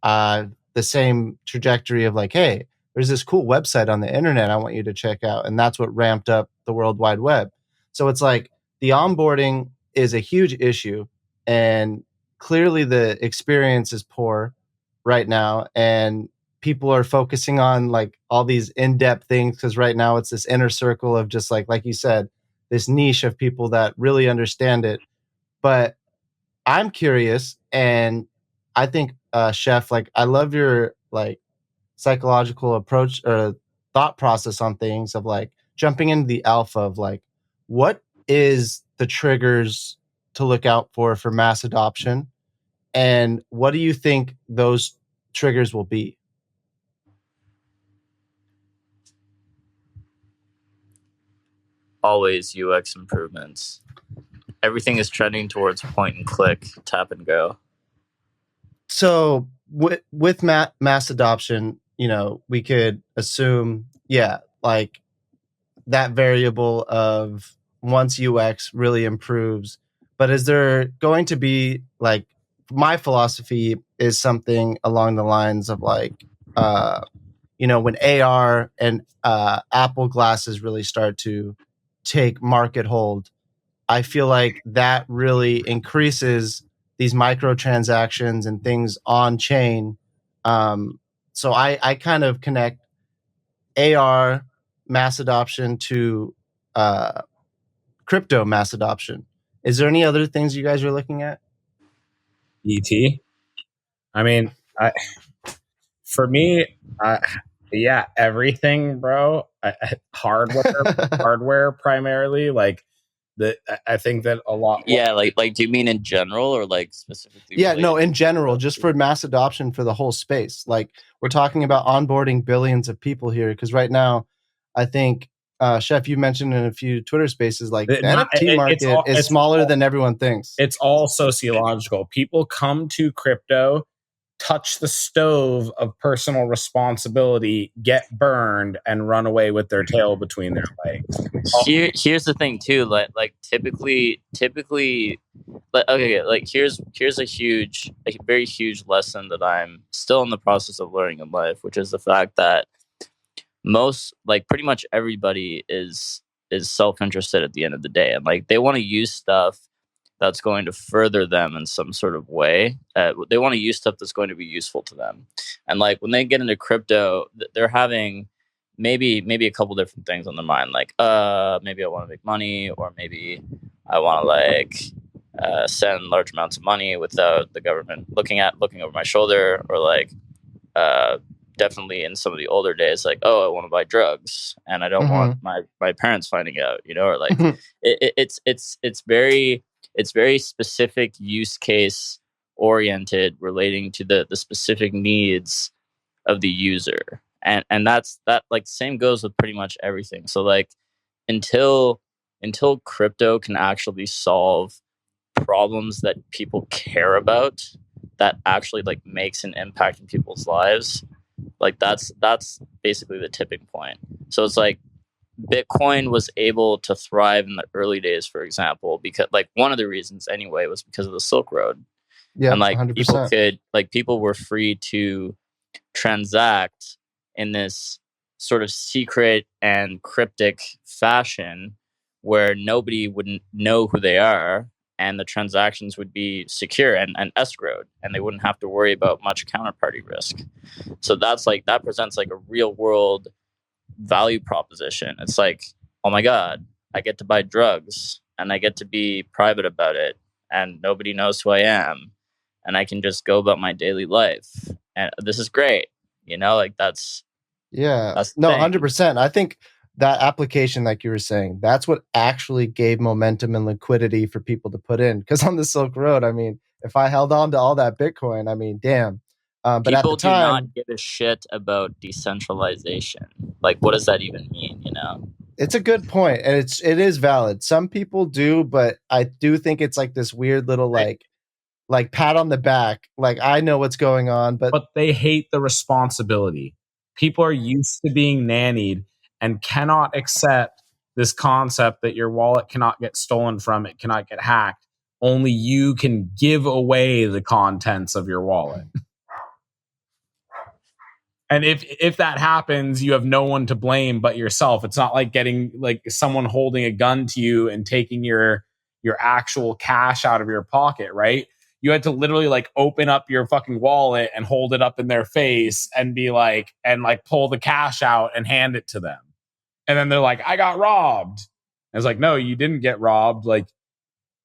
the same trajectory of like, hey, there's this cool website on the internet I want you to check out. And that's what ramped up the World Wide Web. So it's like the onboarding is a huge issue. And clearly the experience is poor right now. And people are focusing on like all these in-depth things, because right now it's this inner circle of just like you said, this niche of people that really understand it. But I'm curious, and I think, Chef, like, I love your like psychological approach or thought process on things of like jumping into the alpha of like, what is the triggers to look out for mass adoption, and what do you think those triggers will be? Always UX improvements. Everything is trending towards point and click, tap and go. So with mass adoption, we could assume, yeah, like that variable of once UX really improves. But is there going to be like, my philosophy is something along the lines of like, when AR and Apple glasses really start to take market hold, I feel like that really increases these microtransactions and things on chain. So I kind of connect AR mass adoption to crypto mass adoption. Is there any other things you guys are looking at? ET. I mean, for me, yeah, everything, bro. Hardware primarily. Like I think that a lot. Yeah, like do you mean in general or like specifically? Yeah, no, in general, just for mass adoption for the whole space. Like, we're talking about onboarding billions of people here, because right now, I think, Chef, you mentioned in a few Twitter spaces, like the NFT market is smaller than everyone thinks. It's all sociological. People come to crypto, touch the stove of personal responsibility, get burned, and run away with their tail between their legs. Here's the thing too. Like typically, okay, like here's a very huge lesson that I'm still in the process of learning in life, which is the fact that pretty much everybody is self-interested at the end of the day, and like they want to use stuff that's going to further them in some sort of way. They want to use stuff that's going to be useful to them, and like when they get into crypto, they're having maybe a couple different things on their mind, like maybe I want to make money, or maybe I want to like send large amounts of money without the government looking over my shoulder, or like definitely in some of the older days, like, oh, I want to buy drugs and I don't want my parents finding out, or like it's very specific use case oriented, relating to the specific needs of the user. And that like same goes with pretty much everything. So like until crypto can actually solve problems that people care about, that actually like makes an impact in people's lives, like that's basically the tipping point. So it's like Bitcoin was able to thrive in the early days, for example, because like one of the reasons anyway was because of the Silk Road. Yeah, and like 100%. people were free to transact in this sort of secret and cryptic fashion where nobody wouldn't know who they are, and the transactions would be secure and escrowed, and they wouldn't have to worry about much counterparty risk. So that presents like a real world value proposition. It's like, oh my god, I get to buy drugs and I get to be private about it, and nobody knows who I am, and I can just go about my daily life, and this is great. Like that's no, thing. 100%. I think that application, like you were saying, that's what actually gave momentum and liquidity for people to put in. Because on the Silk Road, I mean, if I held on to all that Bitcoin, I mean, damn. But people at the time, do not give a shit about decentralization. Like, what does that even mean? It's a good point, and it is valid. Some people do, but I do think it's like this weird little like pat on the back, like I know what's going on, but they hate the responsibility. People are used to being nannied and cannot accept this concept that your wallet cannot get stolen from, it cannot get hacked. Only you can give away the contents of your wallet. And if that happens, you have no one to blame but yourself. It's not like getting like someone holding a gun to you and taking your actual cash out of your pocket, right? You had to literally like open up your fucking wallet and hold it up in their face and be like, and like pull the cash out and hand it to them. And then they're like, I got robbed. And it's like, no, you didn't get robbed. Like,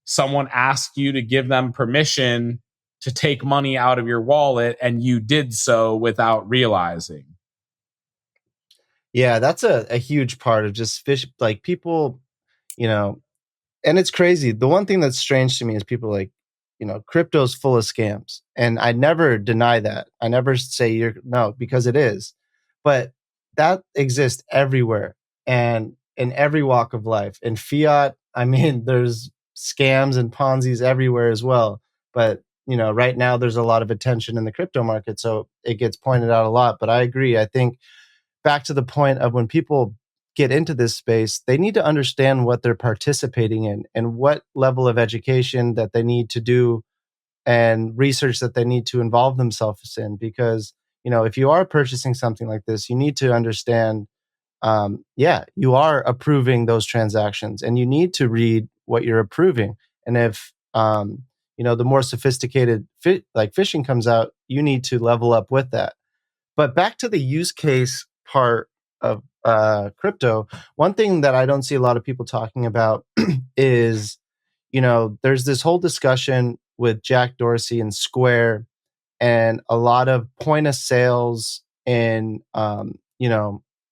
someone asked you to give them permission to take money out of your wallet, and you did so without realizing. Yeah, that's a huge part of just like people, and it's crazy. The one thing that's strange to me is people like, crypto's full of scams. And I never deny that. I never say no, because it is. But that exists everywhere and in every walk of life. In fiat, I mean, there's scams and Ponzi's everywhere as well. But, right now there's a lot of attention in the crypto market. So it gets pointed out a lot. But I agree. I think back to the point of when people get into this space, they need to understand what they're participating in and what level of education that they need to do and research that they need to involve themselves in. Because, if you are purchasing something like this, you need to understand, you are approving those transactions and you need to read what you're approving. And if, the more sophisticated like phishing comes out, you need to level up with that. But back to the use case part of crypto, one thing that I don't see a lot of people talking about is, there's this whole discussion with Jack Dorsey and Square and a lot of point of sales in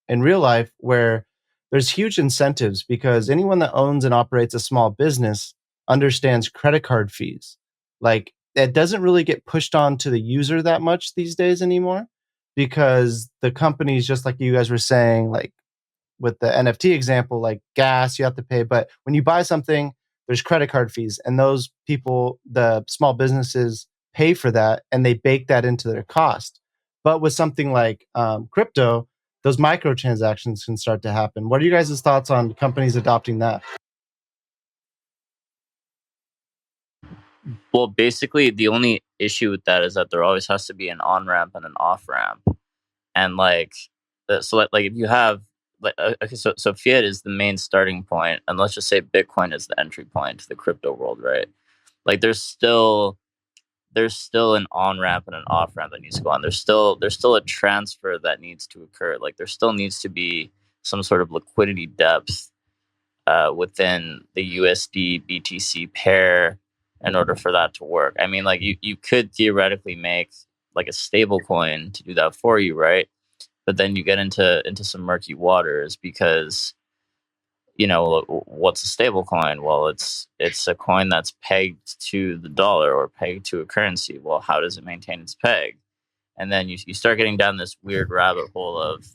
real life where there's huge incentives because anyone that owns and operates a small business understands credit card fees. Like it doesn't really get pushed on to the user that much these days anymore because the companies, just like you guys were saying, like with the NFT example, like gas, you have to pay. But when you buy something, there's credit card fees. And those people, the small businesses, pay for that and they bake that into their cost. But with something like crypto, those microtransactions can start to happen. What are you guys' thoughts on companies adopting that? Well, basically, the only issue with that is that there always has to be an on ramp and an off ramp, and like if you have okay, so fiat is the main starting point, and let's just say Bitcoin is the entry point to the crypto world, right? Like there's still an on ramp and an off ramp that needs to go on. There's still a transfer that needs to occur. Like there still needs to be some sort of liquidity depth within the USD BTC pair in order for that to work. I mean, like you could theoretically make like a stable coin to do that for you, right? But then you get into some murky waters because what's a stable coin? Well, it's a coin that's pegged to the dollar or pegged to a currency. Well, how does it maintain its peg? And then you start getting down this weird rabbit hole of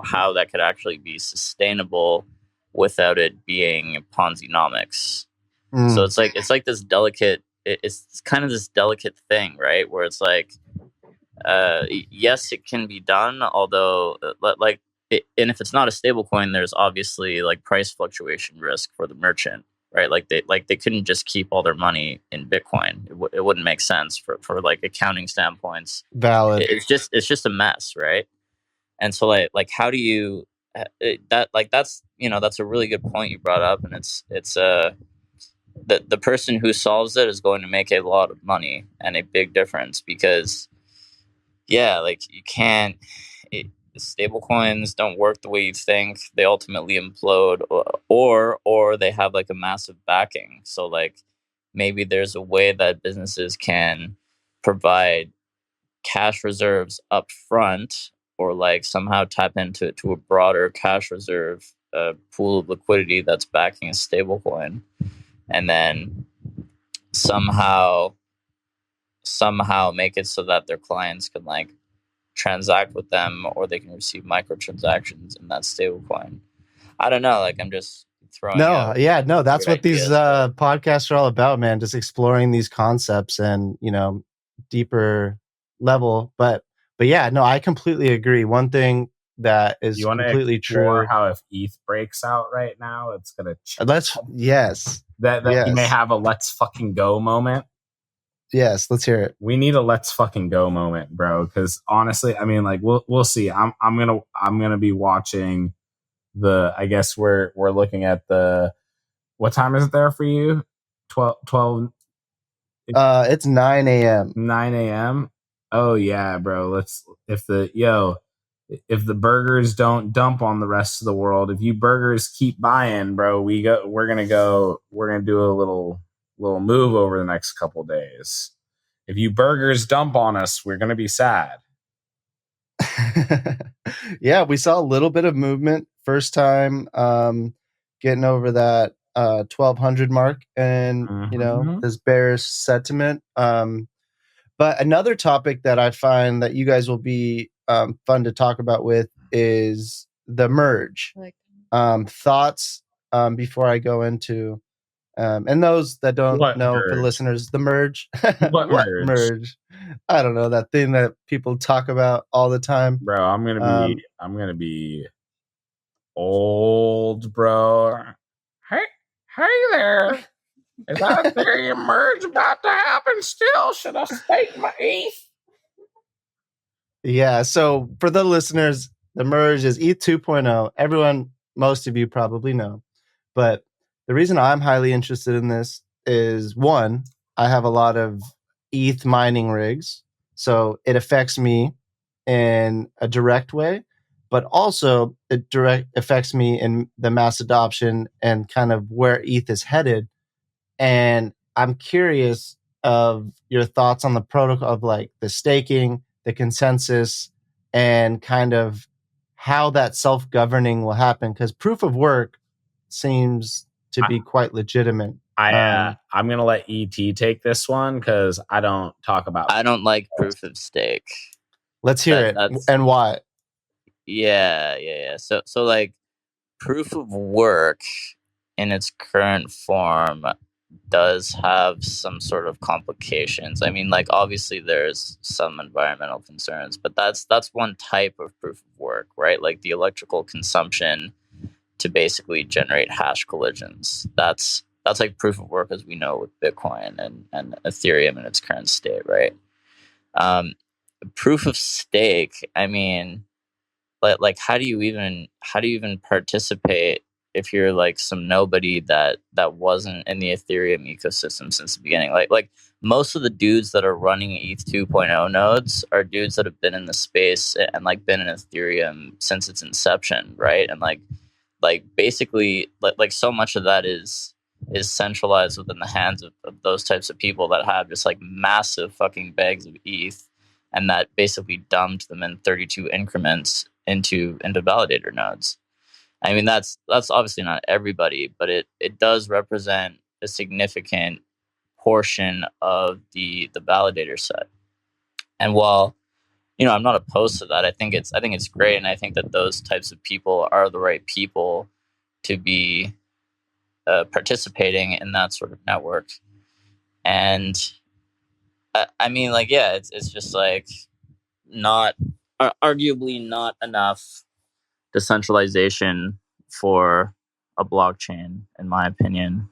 how that could actually be sustainable without it being Ponzi-nomics. So it's like this delicate. It's kind of this delicate thing, right? Where it's like, yes, it can be done. Although, and if it's not a stable coin, there's obviously like price fluctuation risk for the merchant, right? Like they couldn't just keep all their money in Bitcoin. It wouldn't make sense for like accounting standpoints. Valid. It's just a mess, right? And so like how do you that's a really good point you brought up, and it's the person who solves it is going to make a lot of money and a big difference because like you can't stable coins don't work the way you think. They ultimately implode, or they have like a massive backing. So like maybe there's a way that businesses can provide cash reserves up front, or like somehow tap into a broader cash reserve pool of liquidity that's backing a stable coin, and then somehow make it so that their clients can like transact with them, or they can receive microtransactions in that stable coin. I don't know, like I'm just throwing out that's what these ideas, podcasts are all about, man. Just exploring these concepts and deeper level. But yeah, no, I completely agree. One thing that is You want to completely explore true. how if ETH breaks out right now, it's gonna Yes. you may have a let's fucking go moment. Yes, let's hear it. We need a let's fucking go moment, bro. Because honestly, I mean, like we'll see. I'm gonna be watching I guess we're looking at what time is it there for you? 12 It's 9 a.m. 9 a.m. Oh yeah, bro. if the burgers don't dump on the rest of the world, if you burgers keep buying, bro, we're gonna do a little move over the next couple days. If you burgers dump on us, we're gonna be sad. Yeah, we saw a little bit of movement first time, getting over that 1200 mark, and this bearish sentiment. But another topic that I find that you guys will be fun to talk about with is the merge. Thoughts before I go into, and those that don't What know, merge? for the listeners, the merge. What merge? I don't know, that thing that people talk about all the time. Bro, I'm gonna be old, bro. Hey there. Is that Ethereum merge about to happen still? Should I stake my ETH? Yeah, so for the listeners, the merge is ETH 2.0. Everyone, most of you probably know. But the reason I'm highly interested in this is, one, I have a lot of ETH mining rigs, so it affects me in a direct way, but also it direct affects me in the mass adoption and kind of where ETH is headed. And I'm curious of your thoughts on the protocol of like the staking, the consensus, and kind of how that self-governing will happen, because proof of work seems to be quite legitimate. I'm gonna let ET take this one because I don't talk about. I don't like proof of stake. Let's hear it, and why. Yeah. So like proof of work in its current form does have some sort of complications. I mean, like obviously there's some environmental concerns, but that's one type of proof of work, right? Like the electrical consumption to basically generate hash collisions. That's like proof of work as we know with Bitcoin and Ethereum in its current state, right? Proof of stake, I mean, like how do you even participate if you're like some nobody that wasn't in the Ethereum ecosystem since the beginning? Like most of the dudes that are running ETH 2.0 nodes are dudes that have been in the space and like been in Ethereum since its inception, right? And like basically like so much of that is centralized within the hands of those types of people that have just like massive fucking bags of ETH, and that basically dumped them in 32 increments into validator nodes. I mean, that's obviously not everybody, but it does represent a significant portion of the validator set. And while I'm not opposed to that, I think it's great, and I think that those types of people are the right people to be participating in that sort of network. And I mean, like, yeah, it's just like not arguably not enough decentralization for a blockchain, in my opinion.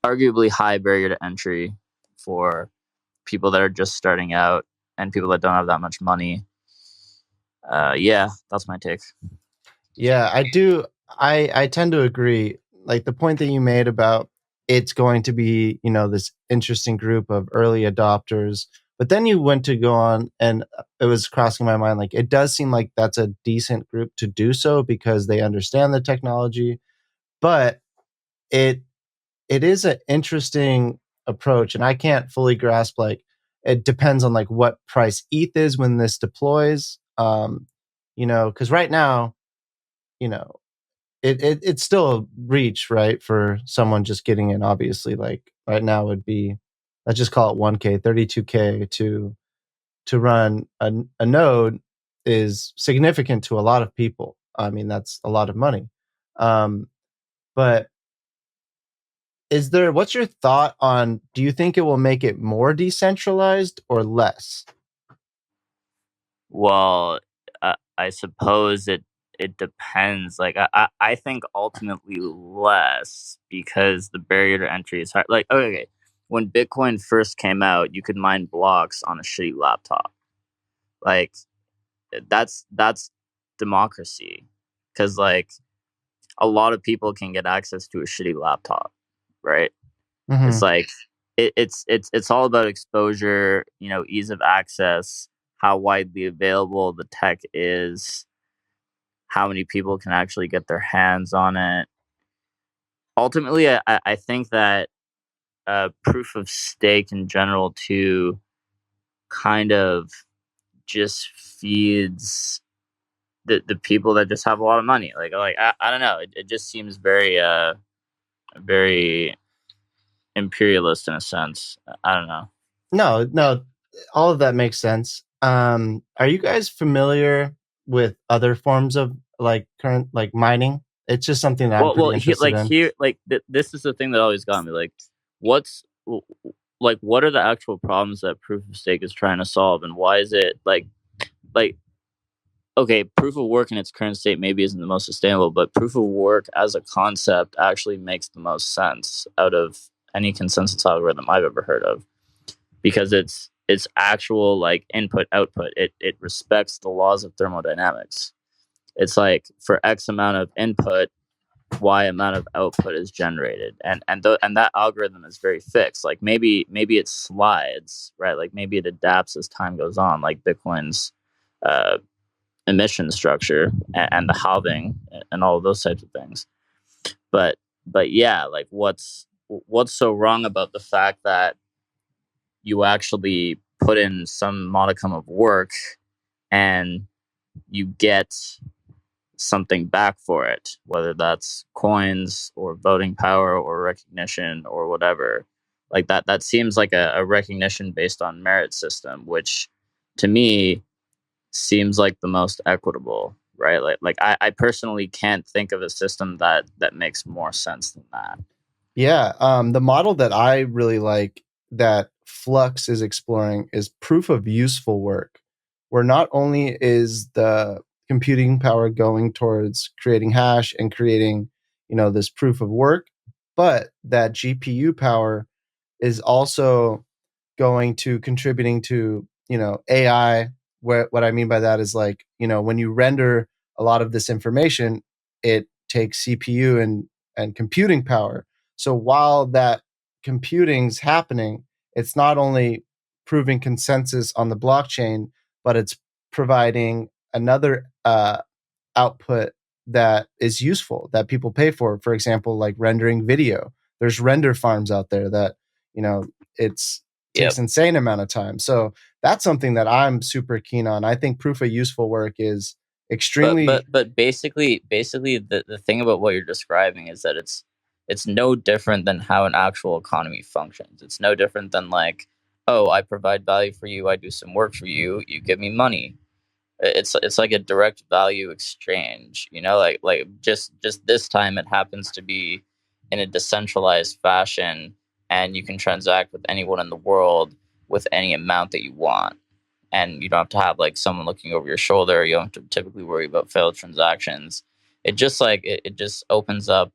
Arguably high barrier to entry for people that are just starting out and people that don't have that much money. Yeah, that's my take. Yeah, I do. I tend to agree. Like the point that you made about it's going to be, this interesting group of early adopters. But then you went to go on, and it was crossing my mind, like it does seem like that's a decent group to do so because they understand the technology. But it is an interesting approach, and I can't fully grasp, like it depends on like what price ETH is when this deploys. Because right now, it's still a reach, right, for someone just getting in. Obviously, like right now would be, let's just call it 1K, 32K to run a node is significant to a lot of people. I mean, that's a lot of money. But what's your thought on, do you think it will make it more decentralized or less? Well, I suppose it depends. Like I think ultimately less, because the barrier to entry is hard. Like okay, when Bitcoin first came out, you could mine blocks on a shitty laptop. Like that's democracy, because like a lot of people can get access to a shitty laptop, right? Mm-hmm. It's like it's all about exposure, ease of access, how widely available the tech is, how many people can actually get their hands on it. Ultimately, I think that proof of stake in general too kind of just feeds the people that just have a lot of money. I don't know. It just seems very imperialist in a sense. I don't know. No, all of that makes sense. Are you guys familiar with other forms of like current like mining? It's just something that I'm pretty interested in. This is the thing that always got me. Like, what's what are the actual problems that proof of stake is trying to solve, and why is it like okay, proof of work in its current state maybe isn't the most sustainable, but proof of work as a concept actually makes the most sense out of any consensus algorithm I've ever heard of, because it's actual like input output. It respects the laws of thermodynamics. It's like for X amount of input, Y amount of output is generated, and that algorithm is very fixed. Like maybe it slides, right? Like maybe it adapts as time goes on, like Bitcoin's uh, emission structure and the halving and all of those types of things. But yeah, like what's so wrong about the fact that you actually put in some modicum of work and you get something back for it, whether that's coins or voting power or recognition or whatever. Like that seems like a recognition based on merit system, which to me seems like the most equitable, right? I personally can't think of a system that makes more sense than that. Yeah, the model that I really like that Flux is exploring is proof of useful work, where not only is the computing power going towards creating hash and creating, this proof of work, but that GPU power is also going to contributing to AI. What I mean by that is like when you render a lot of this information, it takes CPU and computing power. So while that computing's happening, it's not only proving consensus on the blockchain, but it's providing another output that is useful that people pay for. For example, like rendering video. There's render farms out there that it's takes insane amount of time. So that's something that I'm super keen on. I think proof of useful work is extremely. But basically the thing about what you're describing is that it's no different than how an actual economy functions. It's no different than like, oh, I provide value for you, I do some work for you, you give me money. It's like a direct value exchange, like just this time it happens to be in a decentralized fashion, and you can transact with anyone in the world with any amount that you want, and you don't have to have like someone looking over your shoulder. You don't have to typically worry about failed transactions. It just it just opens up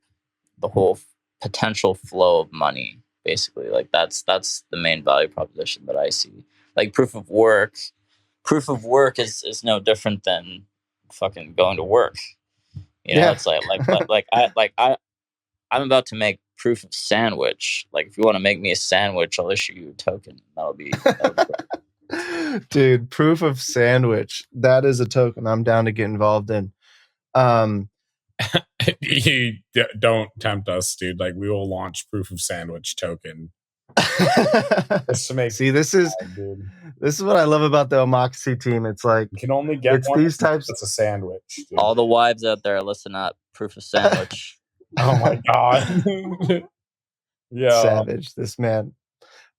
the whole potential flow of money, basically. Like that's the main value proposition that I see. Like proof of work is no different than fucking going to work. Yeah. It's I'm about to make proof of sandwich. Like if you want to make me a sandwich, I'll issue you a token. That'll be Dude, proof of sandwich. That is a token I'm down to get involved in. You don't tempt us, dude. Like we will launch proof of sandwich token. Just to make this is what I love about the Omakasea team. It's like you can only get one these types. It's a sandwich. Dude. All the wives out there, listen up. Proof of sandwich. Oh my god. Yeah. Savage, this man.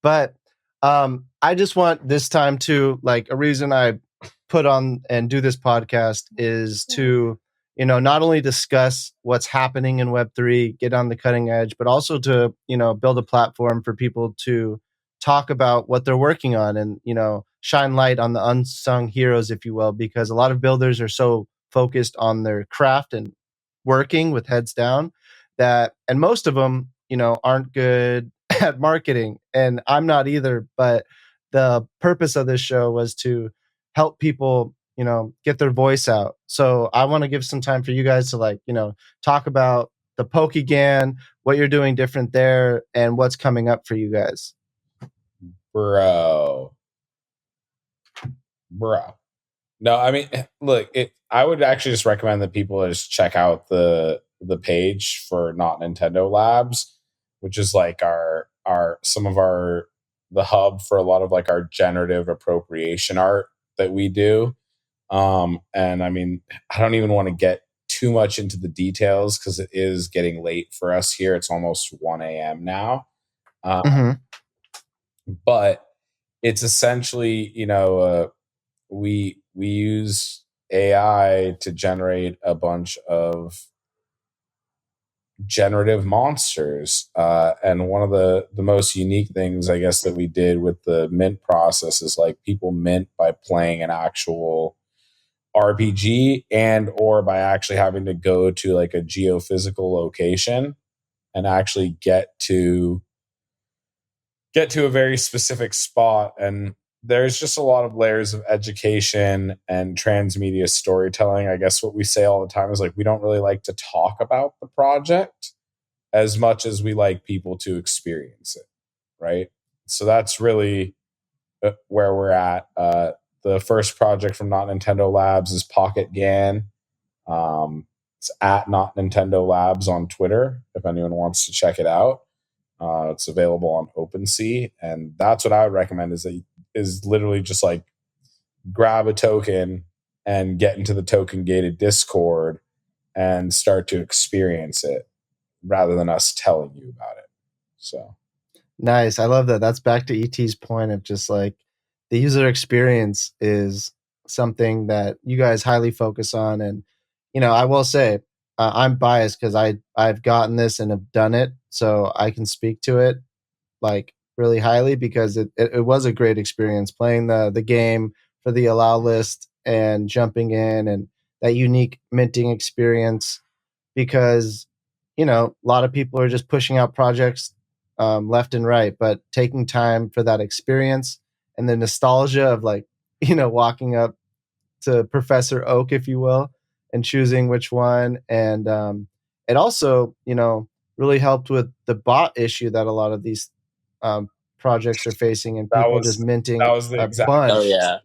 But I just want this time to like a reason I put on and do this podcast is to not only discuss what's happening in Web3, get on the cutting edge, but also to build a platform for people to talk about what they're working on and shine light on the unsung heroes, if you will, because a lot of builders are so focused on their craft and working with heads down and most of them aren't good at marketing, and I'm not either. But the purpose of this show was to help people get their voice out. So I want to give some time for you guys to talk about the Pokegan, what you're doing different there, and what's coming up for you guys. Bro, Bro. No, I mean, look, I would actually just recommend that people just check out the page for Not Nintendo Labs, which is like our some of our the hub for a lot of like our generative appropriation art that we do. And I mean, I don't even want to get too much into the details because it is getting late for us here. It's almost 1 a.m. now. Mm-hmm. But it's essentially, we use AI to generate a bunch of generative monsters. And one of the most unique things, I guess, that we did with the mint process is like people mint by playing an actual RPG and or by actually having to go to like a geophysical location and actually get to a very specific spot. And there's just a lot of layers of education and transmedia storytelling. I guess what we say all the time is like we don't really like to talk about the project as much as we like people to experience it, right? So that's really where we're at. The first project from Not Nintendo Labs is Pocket GAN. It's at Not Nintendo Labs on Twitter if anyone wants to check it out. It's available on OpenSea, and that's what I would recommend. Is literally just like grab a token and get into the token gated Discord and start to experience it rather than us telling you about it. So Nice. I love that. That's back to ET's point of just like the user experience is something that you guys highly focus on. And, I will say, I'm biased because I've gotten this and have done it. So I can speak to it like really highly because it was a great experience playing the game for the allow list and jumping in and that unique minting experience because a lot of people are just pushing out projects left and right, but taking time for that experience and the nostalgia of like walking up to Professor Oak, if you will, and choosing which one. And it also really helped with the bot issue that a lot of these um, projects are facing and that people just that minting was the a exact. Oh bunch. yeah,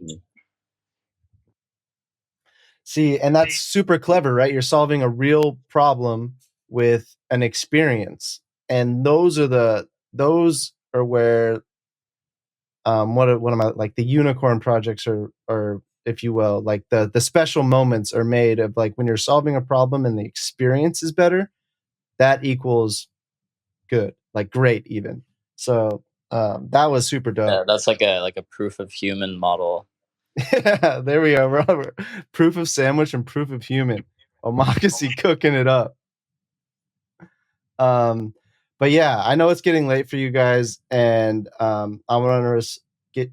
See, and that's super clever, right? You're solving a real problem with an experience. And those are where what am I like the unicorn projects or if you will, like the special moments are made of like when you're solving a problem and the experience is better, that equals good, like great even. So that was super dope. yeah. That's like a proof of human model. Yeah, there we go, Robert. Proof of sandwich and proof of human. Omakasea cooking it up. Um, but yeah, I know it's getting late for you guys, and I want to get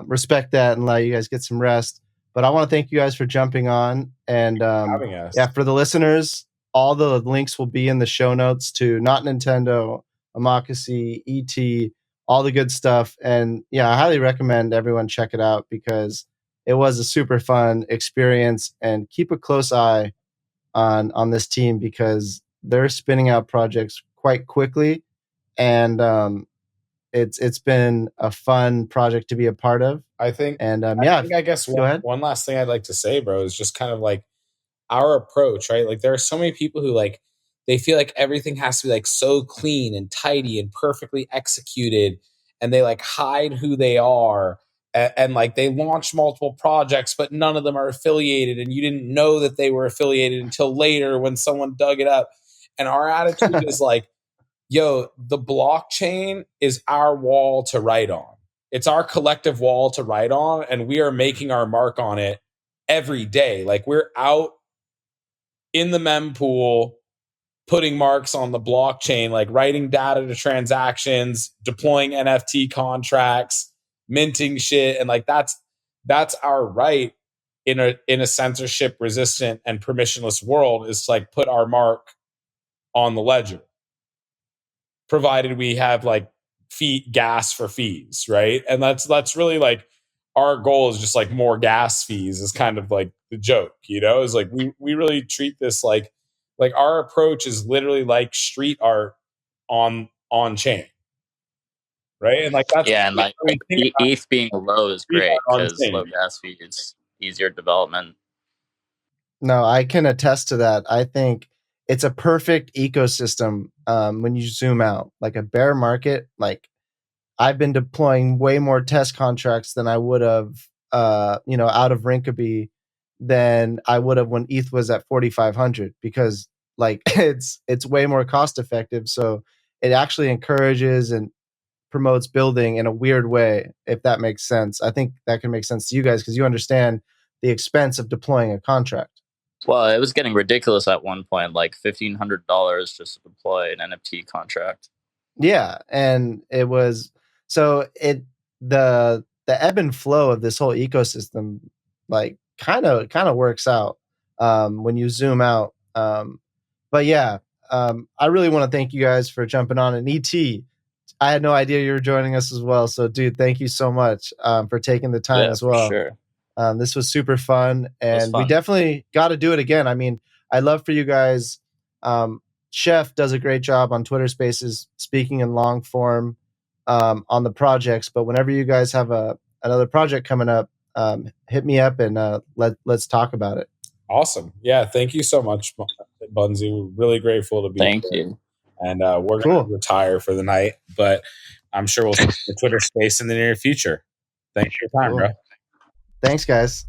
respect that and allow you guys get some rest. But I want to thank you guys for jumping on, and Having us. yeah, for the listeners, all the links will be in the show notes to Not Nintendo, Omakasea, ET, all the good stuff. And yeah, I highly recommend everyone check it out because it was a super fun experience. And keep a close eye on this team because they're spinning out projects quite quickly, and it's been a fun project to be a part of. I think. And I guess go ahead. one last thing I'd like to say, bro, is just kind of like our approach, right? Like there are so many people who like they feel like everything has to be like so clean and tidy and perfectly executed, and they like hide who they are. And like they launch multiple projects, but none of them are affiliated, and you didn't know that they were affiliated until later when someone dug it up. And our attitude is like, yo, the blockchain is our wall to write on. It's our collective wall to write on, and we are making our mark on it every day. Like we're out in the mempool putting marks on the blockchain, like writing data to transactions, deploying NFT contracts, minting shit, and like that's our right in a censorship resistant and permissionless world is to like put our mark on the ledger, provided we have like gas for fees, right? And that's really like our goal is just like more gas fees is kind of like the joke, is like we really treat this like our approach is literally like street art on chain, right? And like that's Yeah, and like I mean, think about ETH being low is it, great on because low chain. gas fees, easier development. No, I can attest to that. I think it's a perfect ecosystem when you zoom out. Like a bear market, like I've been deploying way more test contracts than I would have, out of Rinkeby than I would have when ETH was at 4,500 because like it's way more cost effective. So it actually encourages and promotes building in a weird way, if that makes sense. I think that can make sense to you guys because you understand the expense of deploying a contract. Well, it was getting ridiculous at one point, like $1,500 just to deploy an NFT contract. Yeah, and it was so it the ebb and flow of this whole ecosystem like kind of works out when you zoom out. But yeah, I really want to thank you guys for jumping on. And ET, I had no idea you were joining us as well. So, dude, thank you so much for taking the time Yeah, as for well. sure. This was super fun, It was and we fun. definitely got to do it again. I mean, I'd love for you guys. Chef does a great job on Twitter Spaces, speaking in long form on the projects. But whenever you guys have another project coming up, hit me up and let's talk about it. Awesome. Yeah, thank you so much, Bunsy. We're really grateful to be Thank here. you. And we're going Cool. to retire for the night, but I'm sure we'll see the Twitter space in the near future. Thanks for your time, Cool. bro. Thanks, guys.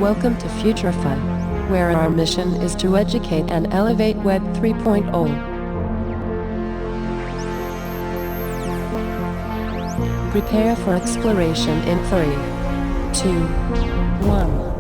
Welcome to FutureFi, where our mission is to educate and elevate Web 3.0. Prepare for exploration in 3, 2, 1.